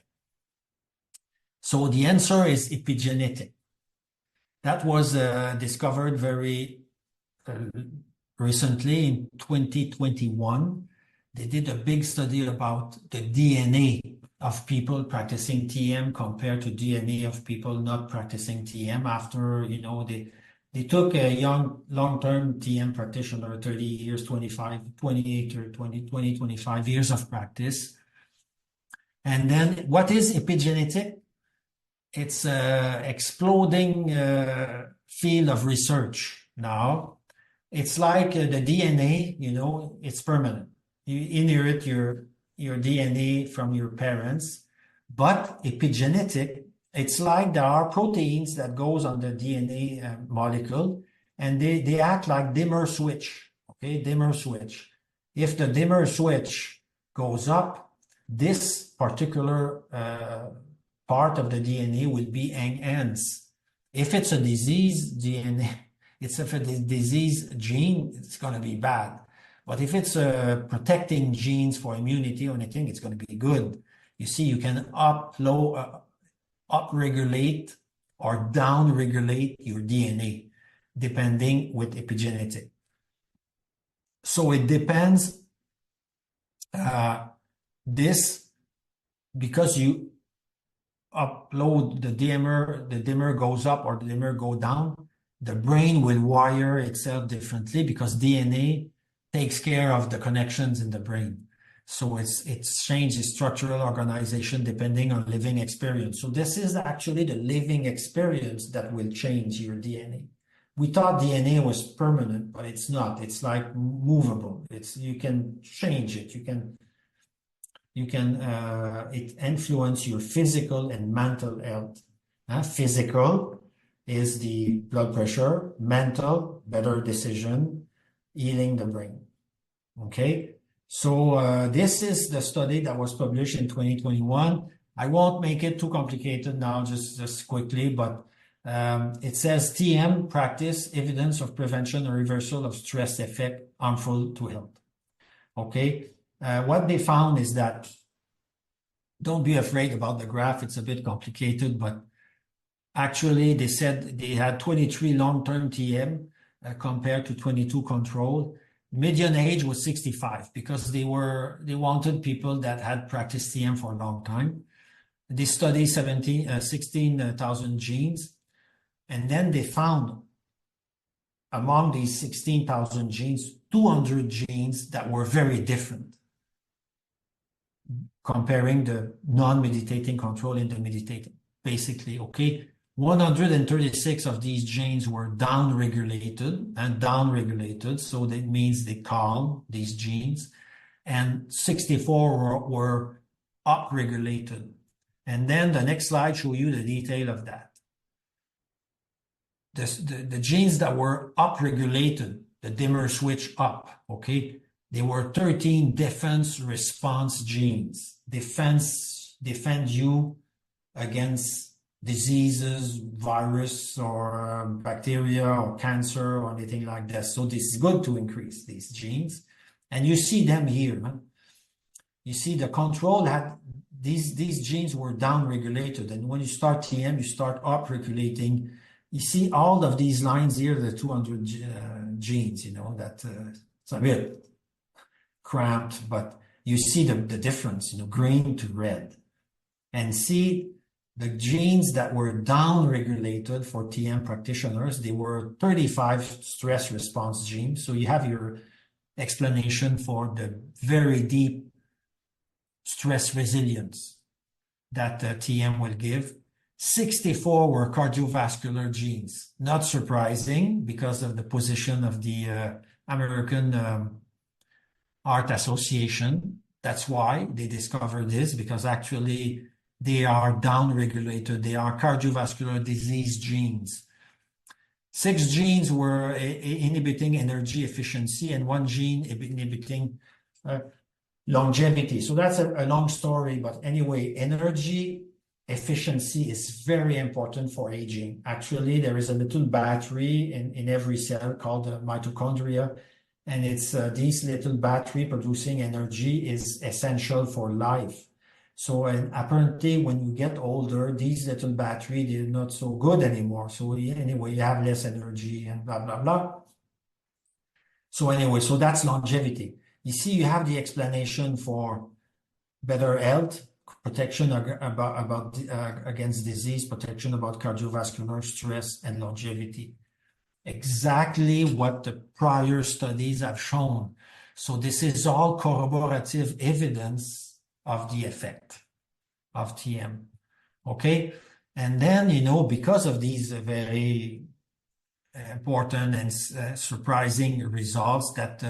So the answer is epigenetic. That was discovered very recently in 2021. They did a big study about the DNA of people practicing TM compared to DNA of people not practicing TM. After, they took a young, long-term TM practitioner, 30 years, 25 years of practice. And then what is epigenetic? It's an exploding field of research now. It's like the DNA, it's permanent. You inherit your DNA from your parents, but epigenetic, it's like there are proteins that goes on the DNA molecule, and they act like dimmer switch, okay, dimmer switch. If the dimmer switch goes up, this particular part of the DNA will be enhanced. If it's a disease DNA, if a disease gene, it's going to be bad. But if it's protecting genes for immunity or anything, it's going to be good. You see, you can up-regulate or down-regulate your DNA, depending with epigenetic. So it depends, this, because upload the dimmer goes up or the dimmer go down, the brain will wire itself differently because DNA takes care of the connections in the brain. So it's changes structural organization depending on living experience. So this is actually the living experience that will change your DNA. We thought DNA was permanent, but it's not. It's like movable. You can change it. It influence your physical and mental health. Physical is the blood pressure, mental, better decision, healing the brain. Okay, so this is the study that was published in 2021. I won't make it too complicated now, just quickly, but it says TM practice, evidence of prevention or reversal of stress effect harmful to health. Okay, what they found is that, don't be afraid about the graph, it's a bit complicated, but actually they said they had 23 long-term TM compared to 22 control. Median age was 65 because they wanted people that had practiced TM for a long time. They studied 16,000 genes, and then they found among these 16,000 genes, 200 genes that were very different, comparing the non-meditating control and the meditating. Basically, okay, 136 of these genes were down-regulated, so that means they calm these genes, and 64 were up-regulated. And then the next slide shows you the detail of that. The genes that were up-regulated, the dimmer switch up, okay, there were 13 defense response genes. Defend you against diseases, virus, or bacteria, or cancer, or anything like that. So this is good to increase these genes. And you see them here. Huh? You see the control had, these genes were down-regulated. And when you start TM, you start up-regulating. You see all of these lines here, the 200 genes, you know, that it's a bit cramped, but you see the difference, you know, green to red. And see the genes that were down-regulated for TM practitioners, they were 35 stress response genes. So you have your explanation for the very deep stress resilience that TM will give. 64 were cardiovascular genes. Not surprising because of the position of the American Heart Association. That's why they discovered this, because actually they are down-regulated. They are cardiovascular disease genes. 6 genes were inhibiting energy efficiency and 1 gene inhibiting longevity. So that's a long story, but anyway, energy efficiency is very important for aging. Actually, there is a little battery in every cell called the mitochondria, and it's this little battery producing energy is essential for life. So and apparently when you get older, these little battery, they're not so good anymore. So anyway, you have less energy and blah, blah, blah. So anyway, so that's longevity. You see, you have the explanation for better health, protection against disease, protection about cardiovascular stress, and longevity. Exactly what the prior studies have shown. So this is all corroborative evidence of the effect of TM. Okay? And then, you know, because of these very important and surprising results, that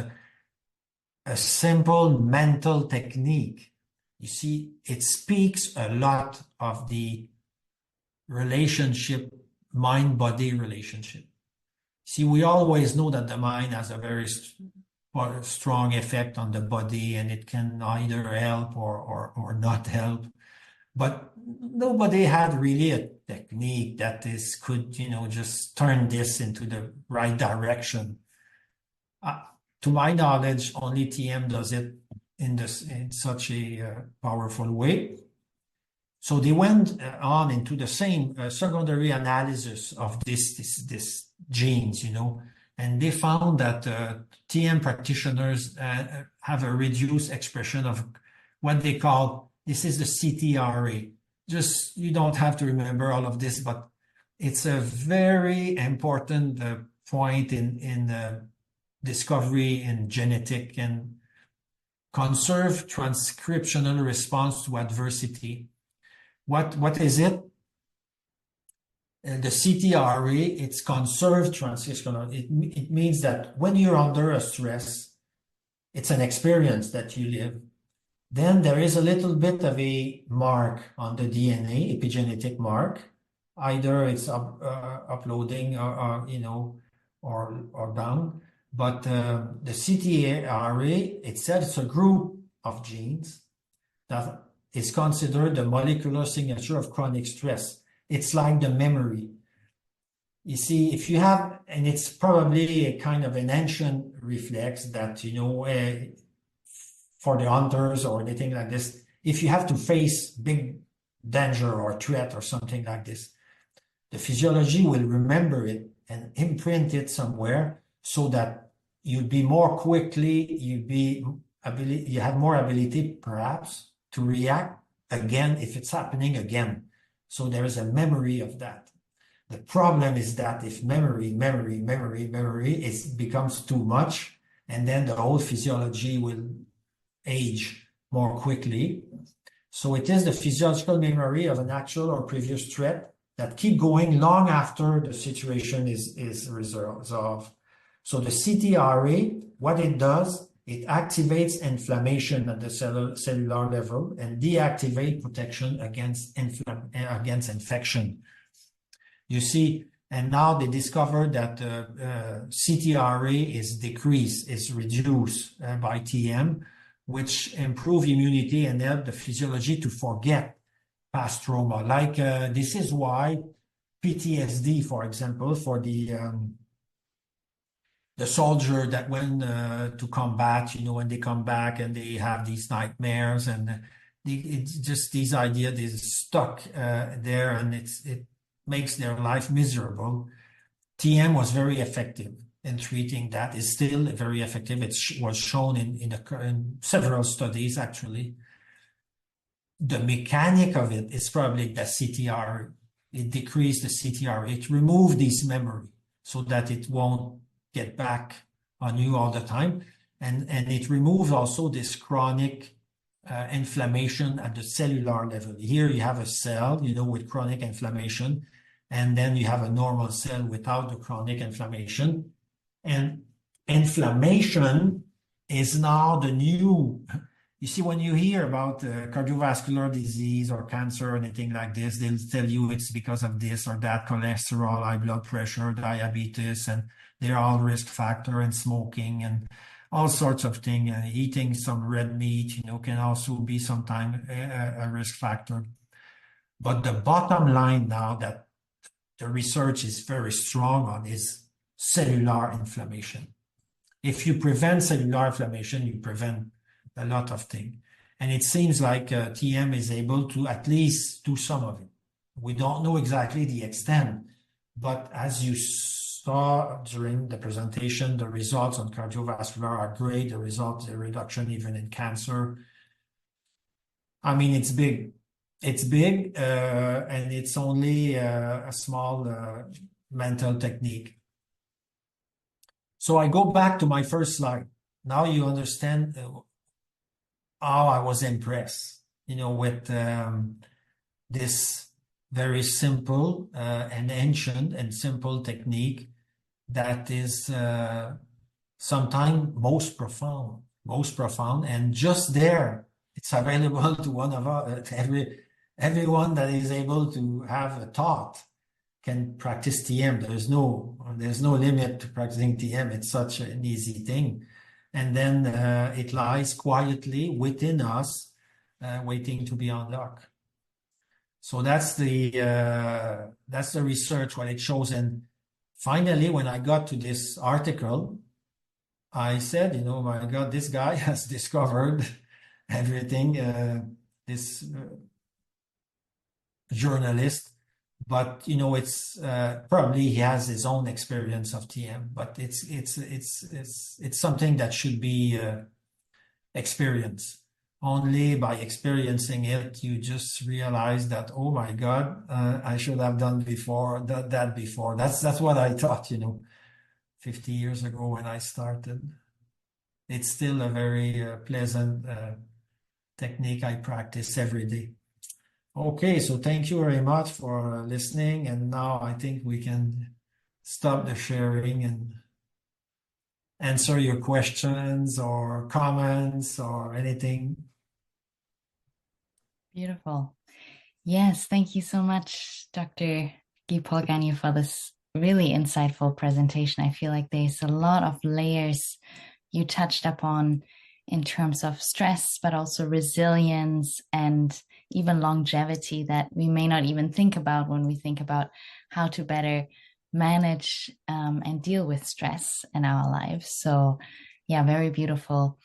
a simple mental technique, you see, it speaks a lot of the relationship, mind-body relationship. See, we always know that the mind has a very strong effect on the body, and it can either help or not help. But nobody had really a technique that could, you know, just turn this into the right direction. To my knowledge, only TM does it in such a powerful way. So they went on into the same secondary analysis of this genes, you know, and they found that TM practitioners have a reduced expression of what they call, this is the CTRA, just you don't have to remember all of this, but it's a very important point in discovery in genetic and conserved transcriptional response to adversity. What is it? The CTRA, it's conserved transcriptional. It means that when you're under a stress, it's an experience that you live. Then there is a little bit of a mark on the DNA, epigenetic mark. Either it's uploading or down. But the CTRA itself is a group of genes that is considered the molecular signature of chronic stress. It's like the memory. You see, if you have, and it's probably a kind of an ancient reflex that, for the hunters or anything like this, if you have to face big danger or threat or something like this, the physiology will remember it and imprint it somewhere so that you'll be more quickly, you have more ability perhaps to react again if it's happening again. So there is a memory of that. The problem is that if memory becomes too much, and then the whole physiology will age more quickly. So it is the physiological memory of an actual or previous threat that keep going long after the situation is resolved. So the CTRA, what it does, it activates inflammation at the cellular level and deactivate protection against infection. You see, and now they discovered that CTRA is reduced by TM, which improve immunity and help the physiology to forget past trauma. Like this is why PTSD, for example, for the soldier that went to combat, when they come back and they have these nightmares and it's just these ideas is stuck there and it makes their life miserable. TM was very effective in treating that. Is still very effective. It was shown in several studies, actually. The mechanic of it is probably the CTR. It decreased the CTR. It removed this memory so that it won't get back on you all the time. And it removes also this chronic inflammation at the cellular level. Here you have a cell, with chronic inflammation, and then you have a normal cell without the chronic inflammation. And inflammation is now the new, you see, when you hear about cardiovascular disease or cancer or anything like this, they'll tell you it's because of this or that, cholesterol, high blood pressure, diabetes, and they're all risk factor, and smoking and all sorts of things. Eating some red meat, can also be sometimes a risk factor. But the bottom line now that the research is very strong on is cellular inflammation. If you prevent cellular inflammation, you prevent a lot of things. And it seems like TM is able to at least do some of it. We don't know exactly the extent, but as you saw during the presentation, the results on cardiovascular are great. The results, the reduction even in cancer. I mean, it's big. It's big, and it's only a small mental technique. So I go back to my first slide. Now you understand how I was impressed, with this very simple and ancient and simple technique that is sometimes most profound, and just there, it's available to one of us, to everyone that is able to have a thought can practice TM. There's no limit to practicing TM. It's such an easy thing. And then it lies quietly within us, waiting to be unlocked. So that's the research, what it shows. And finally, when I got to this article, I said, my God, this guy has discovered everything, this journalist. But it's probably he has his own experience of TM, but it's something that should be experienced. only by experiencing it, you just realize that, oh my God, I should have done that before. That's what I thought, 50 years ago when I started. It's still a very pleasant technique I practice every day. Okay, so thank you very much for listening. And now I think we can stop the sharing and answer your questions or comments or anything. Beautiful. Yes, thank you so much, Dr. Gagné, for this really insightful presentation. I feel like there's a lot of layers you touched upon in terms of stress, but also resilience and even longevity that we may not even think about when we think about how to better manage and deal with stress in our lives. So yeah, very beautiful.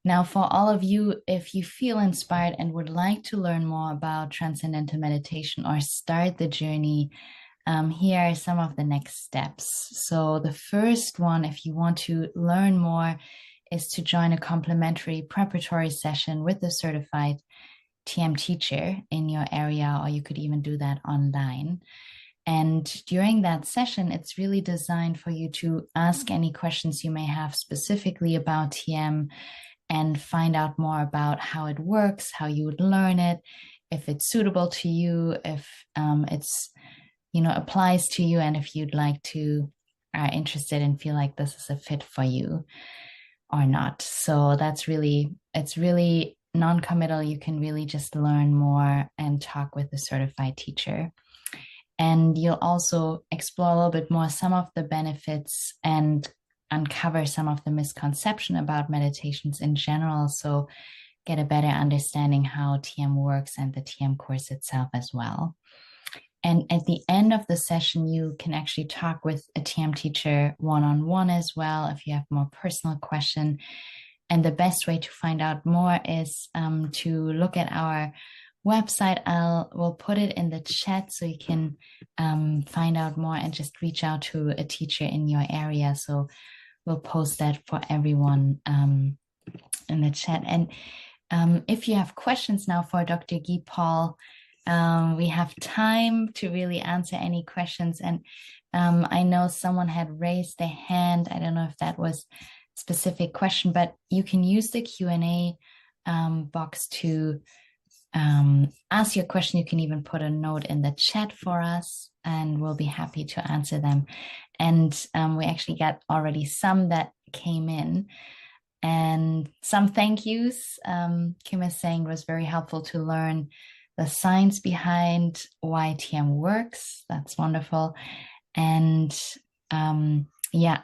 Now, for all of you, if you feel inspired and would like to learn more about Transcendental Meditation or start the journey, here are some of the next steps. So the first one, if you want to learn more, is to join a complimentary preparatory session with a certified TM teacher in your area, or you could even do that online. And during that session, it's really designed for you to ask any questions you may have specifically about TM and find out more about how it works, how you would learn it, if it's suitable to you, if it's applies to you, and if you'd like to are interested and feel like this is a fit for you or not. So it's really non-committal. You can really just learn more and talk with a certified teacher. And you'll also explore a little bit more some of the benefits and uncover some of the misconception about meditations in general. So get a better understanding how TM works and the TM course itself as well. And at the end of the session, you can actually talk with a TM teacher one-on-one as well if you have more personal question. And the best way to find out more is to look at our website. We'll put it in the chat so you can find out more and just reach out to a teacher in your area. So we'll post that for everyone in the chat. And if you have questions now for Dr. Guy Paul, we have time to really answer any questions. And I know someone had raised their hand. I don't know if that was a specific question, but you can use the Q&A box to ask your question. You can even put a note in the chat for us and we'll be happy to answer them. And we actually got already some that came in and some thank yous. Kim is saying it was very helpful to learn the science behind why TM works. That's wonderful. And yeah,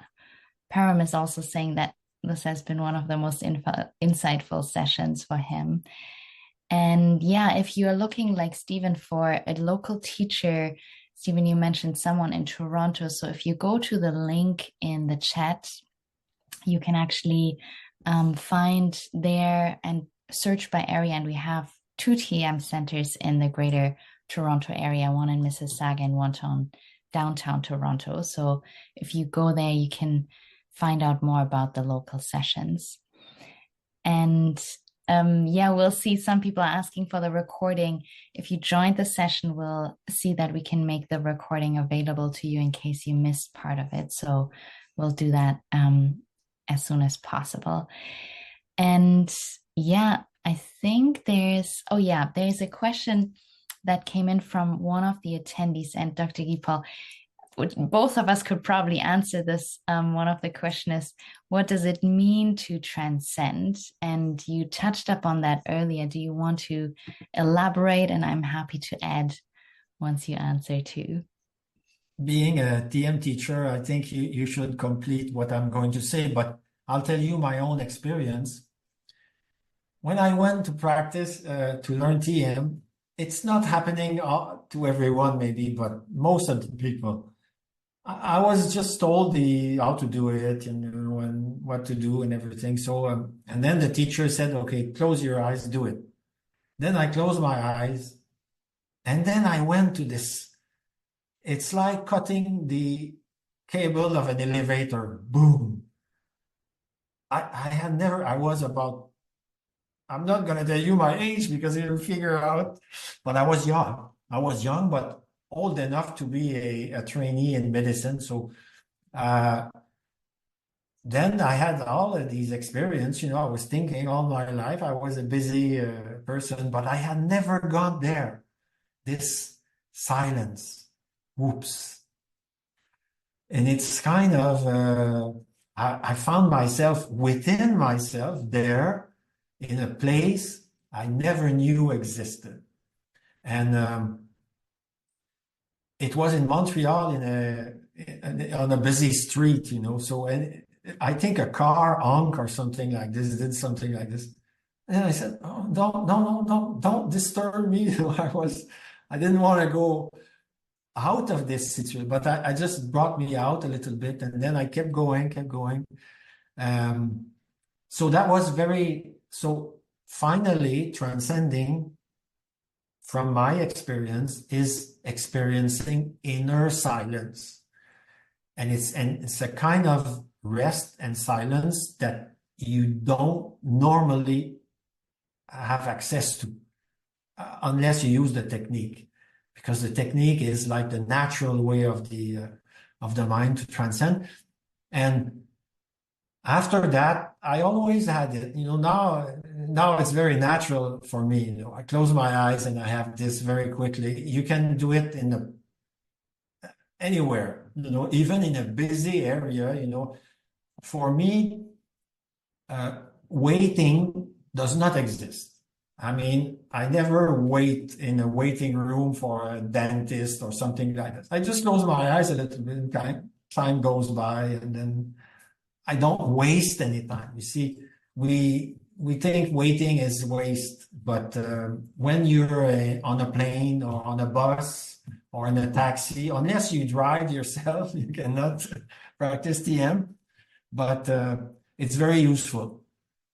Param is also saying that this has been one of the most insightful sessions for him. And yeah, if you're looking like Stephen for a local teacher, Stephen, you mentioned someone in Toronto. So if you go to the link in the chat, you can actually find there and search by area. And we have 2 TM centers in the greater Toronto area, one in Mississauga and one in downtown Toronto. So if you go there, you can find out more about the local sessions. And yeah, we'll see some people are asking for the recording. If you joined the session, we'll see that we can make the recording available to you in case you missed part of it. So we'll do that as soon as possible. And yeah, I think there's a question that came in from one of the attendees, and Dr. Gipal, both of us could probably answer this. One of the questions is, what does it mean to transcend? And you touched upon that earlier. Do you want to elaborate? And I'm happy to add once you answer too. Being a TM teacher, I think you should complete what I'm going to say, but I'll tell you my own experience. When I went to practice to learn TM, it's not happening to everyone maybe, but most of the people. I was just told how to do it, and what to do and everything. So, and then the teacher said, okay, close your eyes, do it. Then I closed my eyes, and then I went to this. It's like cutting the cable of an elevator. Boom. I I'm not going to tell you my age because you'll figure out. But I was young. I was young, but old enough to be a trainee in medicine. So uh, then I had all of these experience. I was thinking all my life. I was a busy person, but I had never gone there. This silence. Whoops. And it's kind of, I found myself within myself there in a place I never knew existed. And it was in Montreal on a busy street, So I think a car honk or something like this did something like this. And I said, "Oh, don't, no, no, no, don't disturb me." I didn't want to go out of this situation, but I just brought me out a little bit, and then I kept going, kept going. Um, so that was so finally transcending from my experience is experiencing inner silence. And it's a kind of rest and silence that you don't normally have access to unless you use the technique, because the technique is like the natural way of the mind to transcend. And after that, I always had it. Now it's very natural for me. I close my eyes and I have this very quickly. You can do it anywhere. Even in a busy area. For me, waiting does not exist. I mean, I never wait in a waiting room for a dentist or something like that. I just close my eyes a little bit, and time goes by, and then I don't waste any time. You see, we think waiting is waste, but when you're on a plane or on a bus or in a taxi, unless you drive yourself, you cannot practice TM. But it's very useful.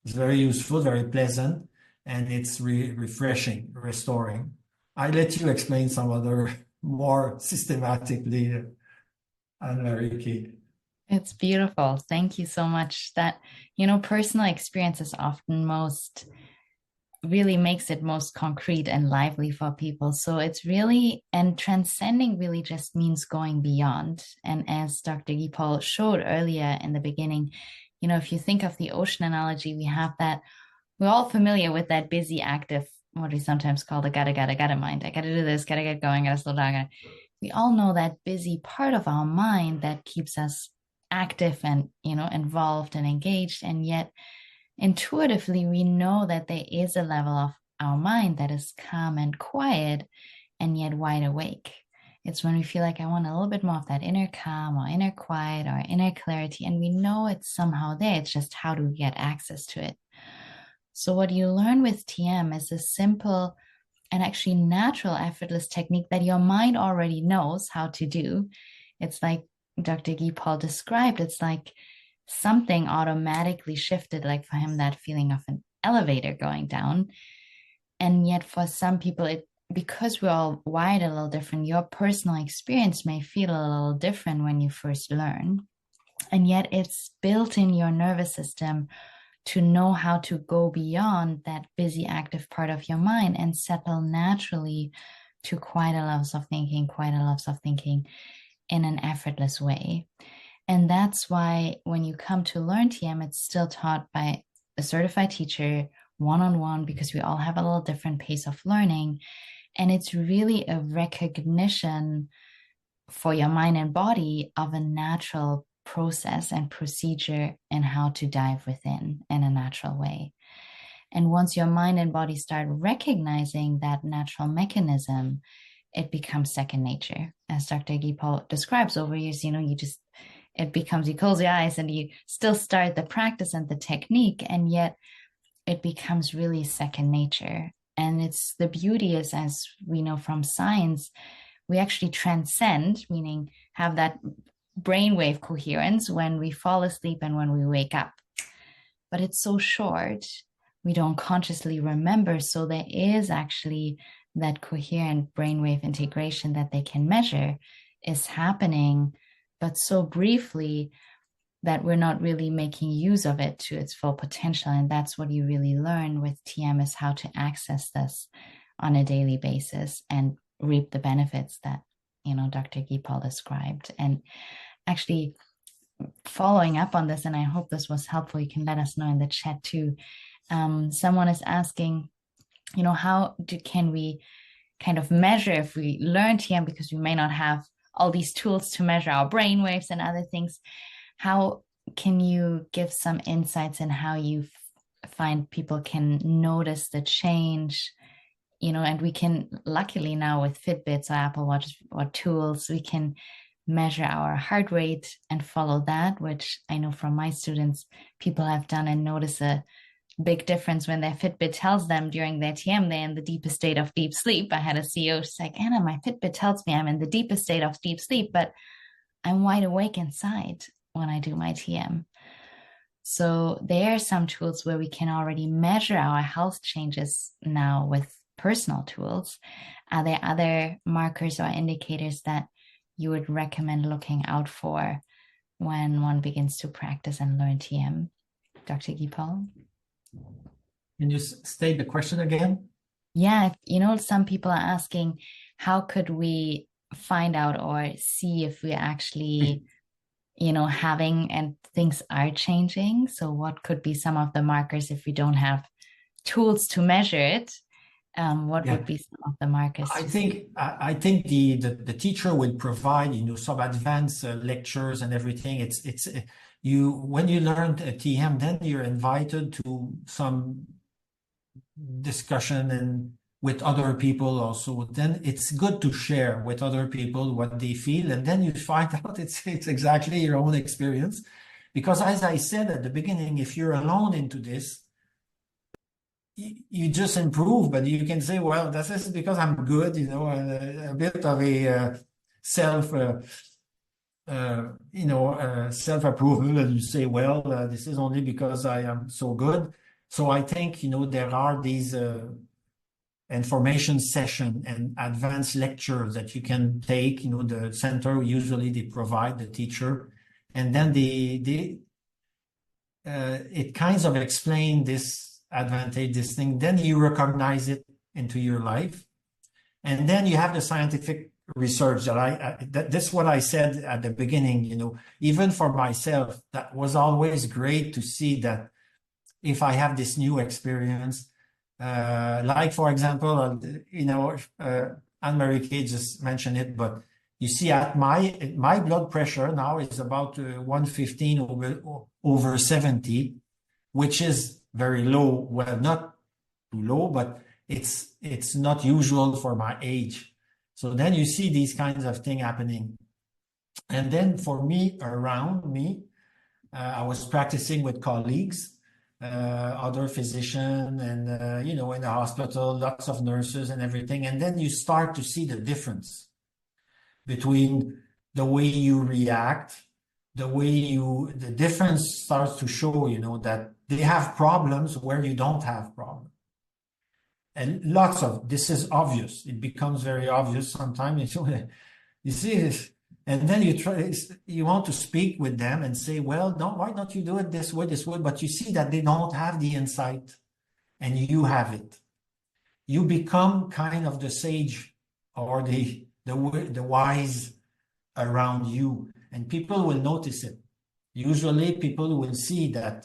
It's very useful, very pleasant, and it's refreshing, restoring. I let you explain some other more systematically, Anne-Marie. It's beautiful. Thank you so much. That, personal experience is often really makes it most concrete and lively for people. So it's really, and transcending really just means going beyond. And as Dr. Gipol showed earlier in the beginning, if you think of the ocean analogy, we're all familiar with that busy, active, what we sometimes call the gotta mind. I gotta do this, gotta get going, gotta slow down. We all know that busy part of our mind that keeps us active and, involved and engaged. And yet intuitively, we know that there is a level of our mind that is calm and quiet and yet wide awake. It's when we feel like I want a little bit more of that inner calm or inner quiet or inner clarity, and we know it's somehow there. It's just how do we get access to it? So what you learn with TM is a simple and actually natural, effortless technique that your mind already knows how to do. It's like Dr. Guy Paul described, it's like something automatically shifted, like for him, that feeling of an elevator going down. And yet for some people, because we're all wired a little different, your personal experience may feel a little different when you first learn. And yet it's built in your nervous system to know how to go beyond that busy, active part of your mind and settle naturally to quieter levels of thinking in an effortless way. And that's why when you come to learn TM, it's still taught by a certified teacher, one-on-one, because we all have a little different pace of learning. And it's really a recognition for your mind and body of a natural process and procedure and how to dive within in a natural way. And once your mind and body start recognizing that natural mechanism, it becomes second nature. As Dr. Gipol describes over years, it becomes, you close your eyes and you still start the practice and the technique, and yet it becomes really second nature. And it's the beauty is, as we know from science, we actually transcend, meaning have that brainwave coherence when we fall asleep and when we wake up. But it's so short, we don't consciously remember. So there is actually that coherent brainwave integration that they can measure is happening, but so briefly that we're not really making use of it to its full potential. And that's what you really learn with TM, is how to access this on a daily basis and reap the benefits that, Dr. Gipal described. And actually, following up on this, and I hope this was helpful, you can let us know in the chat too. Someone is asking, can we kind of measure if we learn TM, because we may not have all these tools to measure our brain waves and other things. How can you give some insights in how you find people can notice the change? And we can, luckily now with Fitbits or Apple Watch or tools, we can measure our heart rate and follow that, which I know from my students, people have done and notice a big difference when their Fitbit tells them during their TM they're in the deepest state of deep sleep. I had a CEO, she's like, Anna, my Fitbit tells me I'm in the deepest state of deep sleep, but I'm wide awake inside when I do my TM. So there are some tools where we can already measure our health changes now with personal tools. Are there other markers or indicators that you would recommend looking out for when one begins to practice and learn TM? Dr. Gipal? Can you state the question again? Yeah, some people are asking, how could we find out or see if we're actually, having and things are changing? So what could be some of the markers if we don't have tools to measure it? What would be some of the markers? I think the teacher will provide some advanced lectures and everything. It's you when you learn TM, then you're invited to some discussion and with other people also. Then it's good to share with other people what they feel, and then you find out it's exactly your own experience. Because as I said at the beginning, if you're alone into this, you just improve, but you can say, well, this is because I'm good, a bit of a self-approval, and you say, well, this is only because I am so good. So I think, there are these information session and advanced lectures that you can take, the center, usually they provide the teacher, and then it kind of explain this advantage, this thing, then you recognize it into your life. And then you have the scientific research that this is what I said at the beginning, even for myself, that was always great to see that if I have this new experience, like for example, Anne-Marie K just mentioned it, but you see at my blood pressure now is about 115 over 70, which is very low. Well, not too low, but it's not usual for my age. So then you see these kinds of things happening. And then for me, around me, I was practicing with colleagues, other physicians, and, in the hospital, lots of nurses and everything. And then you start to see the difference between the way you react, the difference starts to show, that they have problems where you don't have problems. And this is obvious. It becomes very obvious sometimes. You see this, and then you want to speak with them and say, well, why don't you do it this way, but you see that they don't have the insight and you have it. You become kind of the sage or the wise around you, and people will notice it. Usually people will see that,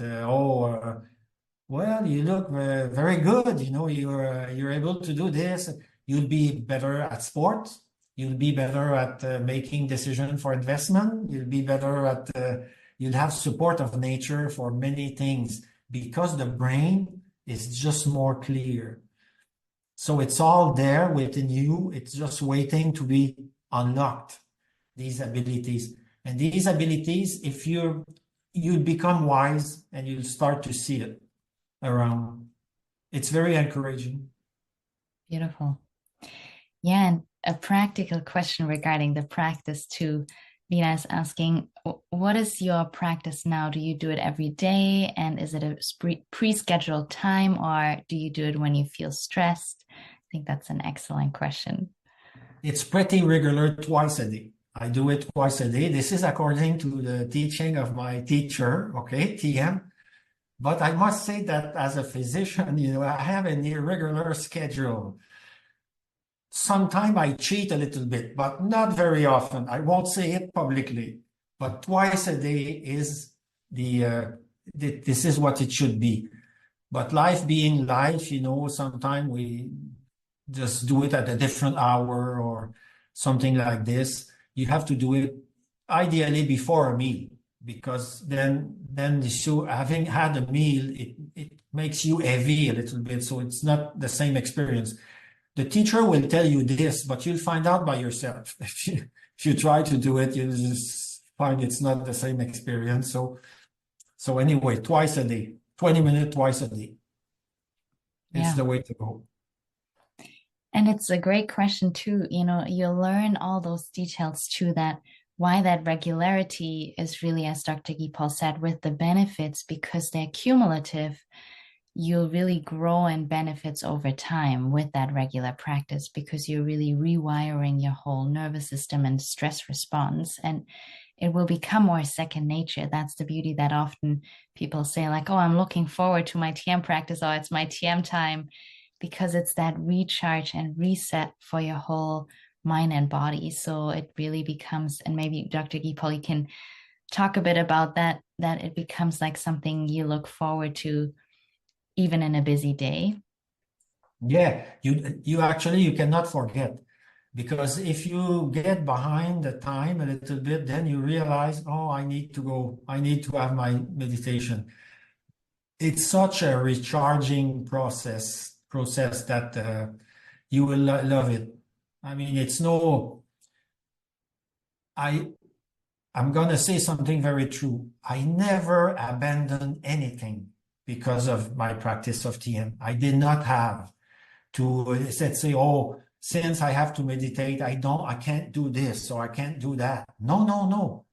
well, you look very good, you're able to do this. You'll be better at sports. You'll be better at making decisions for investment. You'll be better at, you'll have support of nature for many things because the brain is just more clear. So it's all there within you. It's just waiting to be unlocked, these abilities. And these abilities, if you become wise and you'll start to see it around. It's very encouraging. Beautiful. Yeah, and a practical question regarding the practice too. Lina is asking, what is your practice now? Do you do it every day? And is it a pre-scheduled time, or do you do it when you feel stressed? I think that's an excellent question. It's pretty regular, twice a day. I do it twice a day. This is according to the teaching of my teacher, okay, TM. But I must say that as a physician, I have an irregular schedule. Sometimes I cheat a little bit, but not very often. I won't say it publicly, but twice a day is this is what it should be. But life being life, sometimes we just do it at a different hour or something like this. You have to do it ideally before a meal, because then so having had a meal, it makes you heavy a little bit, so it's not the same experience. The teacher will tell you this, but you'll find out by yourself. If you try to do it, you'll just find it's not the same experience. So anyway, twice a day, 20 minutes twice a day. It's Yeah. the way to go. And it's a great question too. You'll learn all those details too, that why that regularity is really, as Dr. Gipal said, with the benefits, because they're cumulative. You'll really grow in benefits over time with that regular practice, because you're really rewiring your whole nervous system and stress response, and it will become more second nature. That's the beauty, that often people say like, oh, I'm looking forward to my TM practice, or it's my TM time, because it's that recharge and reset for your whole mind and body. So it really becomes, and maybe Dr. Gipal, you can talk a bit about that it becomes like something you look forward to even in a busy day. Yeah, you cannot forget, because if you get behind the time a little bit, then you realize, oh, I need to go, I need to have my meditation. It's such a recharging process that you will love it. I mean, I'm gonna say something very true. I never abandoned anything because of my practice of TM. I did not have to let's say, oh, since I have to meditate, I can't do this or I can't do that. No, no, no.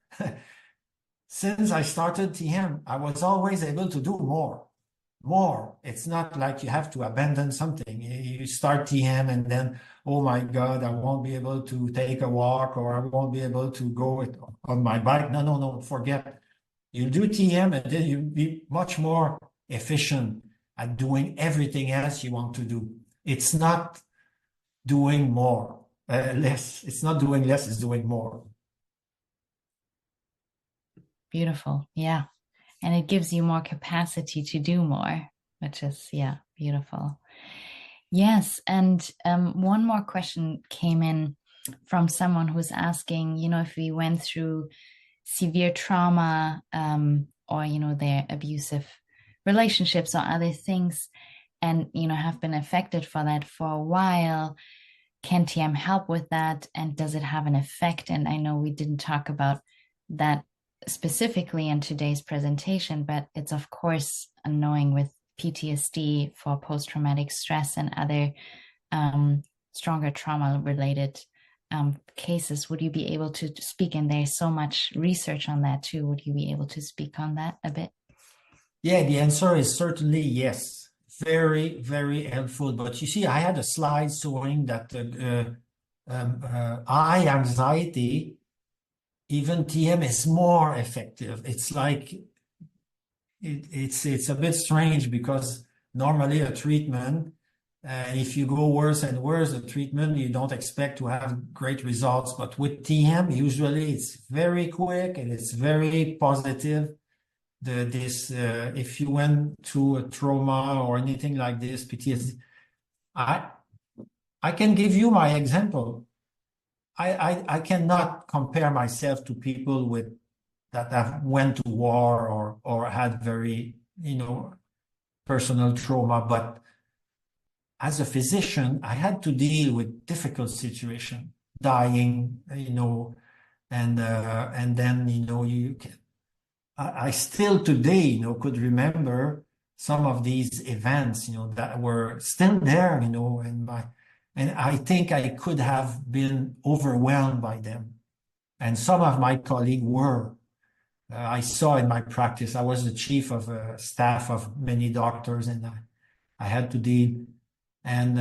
Since I started TM, I was always able to do more. More. It's not like you have to abandon something. You start TM and then, oh my God, I won't be able to take a walk, or I won't be able to go on my bike. No, no, no, forget. You do TM and then you'll be much more efficient at doing everything else you want to do. It's not doing more, less. It's not doing less, it's doing more. Beautiful. Yeah. And it gives you more capacity to do more, which is, yeah, beautiful. Yes. And one more question came in from someone who's asking, if we went through severe trauma, or, their abusive relationships or other things, and, have been affected for that for a while, can TM help with that? And does it have an effect? And I know we didn't talk about that specifically in today's presentation, but it's of course knowing with PTSD for post-traumatic stress and other stronger trauma-related cases. Would you be able to speak? And there's so much research on that too. Would you be able to speak on that a bit? Yeah, the answer is certainly yes. Very, very helpful. But you see, I had a slide showing that high anxiety, even TM is more effective. It's like it's a bit strange, because normally a treatment, if you go worse and worse, the treatment, you don't expect to have great results. But with TM, usually it's very quick and it's very positive. If you went through a trauma or anything like this, PTSD, I can give you my example. I cannot compare myself to people that have went to war or had very, personal trauma. But as a physician, I had to deal with difficult situation, dying, and then, I still today, could remember some of these events, that were still there, and I think I could have been overwhelmed by them. And some of my colleagues were. I saw in my practice, I was the chief of a staff of many doctors, and I had to deal. And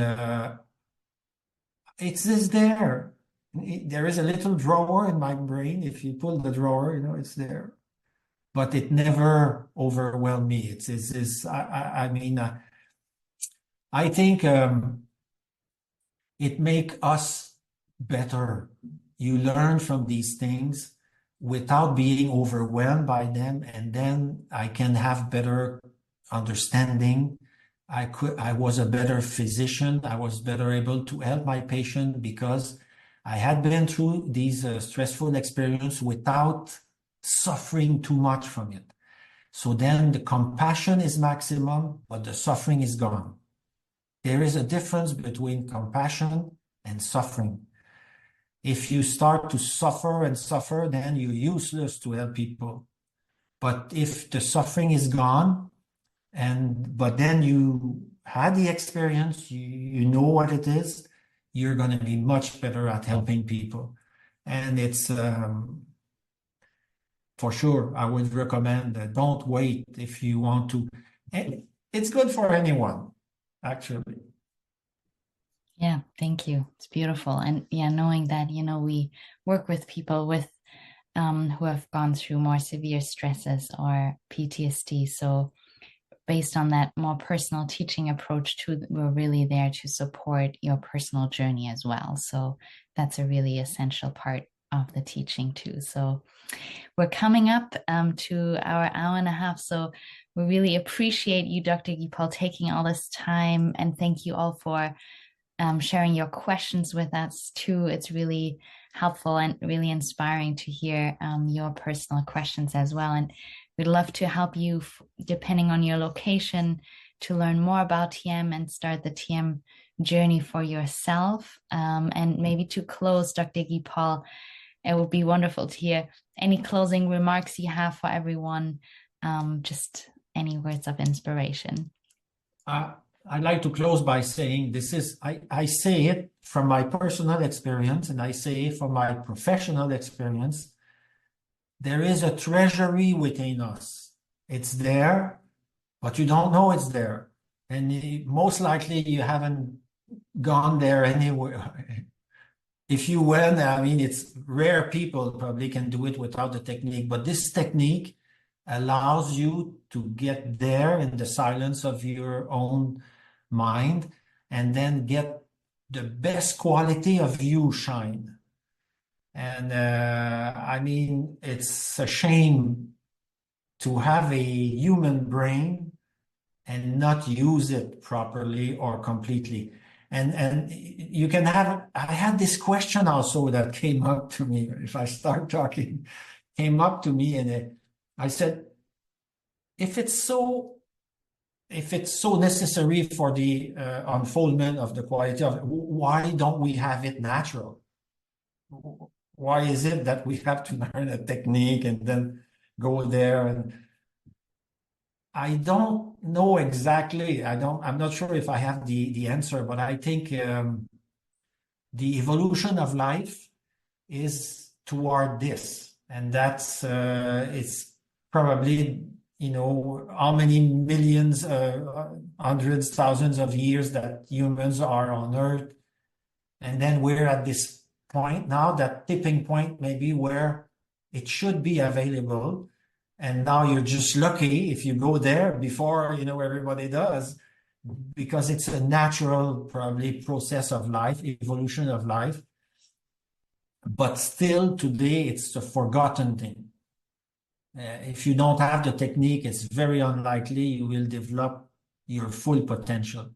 it is there. There is a little drawer in my brain. If you pull the drawer, it's there. But it never overwhelmed me. I mean, I think it make us better. You learn from these things without being overwhelmed by them, and then I can have better understanding. I was a better physician. I was better able to help my patient because I had been through these stressful experience without suffering too much from it. So then the compassion is maximum, but the suffering is gone. There is a difference between compassion and suffering. If you start to suffer and suffer, then you're useless to help people. But if the suffering is gone, but then you had the experience, you know what it is, you're going to be much better at helping people. And it's for sure, I would recommend that don't wait if you want to. And it's good for anyone, actually. Yeah, thank you. It's beautiful. And yeah, knowing that, we work with people who have gone through more severe stresses or PTSD. So based on that more personal teaching approach too, we're really there to support your personal journey as well. So that's a really essential part of the teaching too. So we're coming up to our hour and a half. So we really appreciate you, Dr. Gipal, taking all this time, and thank you all for sharing your questions with us too. It's really helpful and really inspiring to hear your personal questions as well. And we'd love to help you, depending on your location, to learn more about TM and start the TM journey for yourself. And maybe to close, Dr. Gipal, it would be wonderful to hear any closing remarks you have for everyone, just any words of inspiration. I'd like to close by saying I say it from my personal experience, and I say it from my professional experience. There is a treasury within us. It's there, but you don't know it's there. And most likely you haven't gone there anywhere. If you went, I mean, it's rare people probably can do it without the technique, but this technique allows you to get there in the silence of your own mind and then get the best quality of you shine. And I mean, it's a shame to have a human brain and not use it properly or completely. And you can have, I had this question also that came up to me, if I start talking, came up to me, and I said, if it's so necessary for the unfoldment of the quality of it, why don't we have it natural? Why is it that we have to learn a technique and then go there? And I don't know exactly. I'm not sure if I have the answer, but I think the evolution of life is toward this, and that's it's probably how many millions, hundreds, thousands of years that humans are on Earth, and then we're at this point now, that tipping point maybe where it should be available. And now you're just lucky if you go there before, everybody does, because it's a natural, probably, process of life, evolution of life. But still today, it's a forgotten thing. If you don't have the technique, it's very unlikely you will develop your full potential.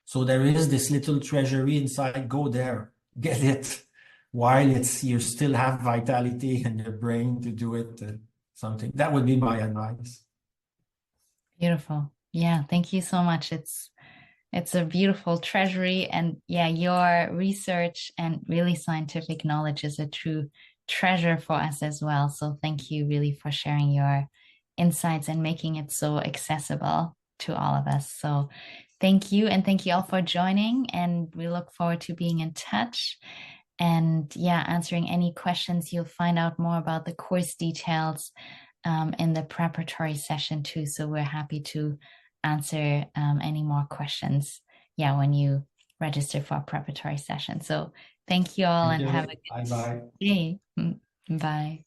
So there is this little treasury inside. Go there, get it, while you still have vitality in your brain to do it. Something that would be my advice. Beautiful. Yeah, thank you so much. It's a beautiful treasury, and yeah, your research and really scientific knowledge is a true treasure for us as well. So thank you really for sharing your insights and making it so accessible to all of us. So thank you, and thank you all for joining, and we look forward to being in touch. And yeah, answering any questions. You'll find out more about the course details in the preparatory session too. So we're happy to answer any more questions, yeah, when you register for a preparatory session. So Thank you all Thank and have you. a good Bye bye. day. Bye.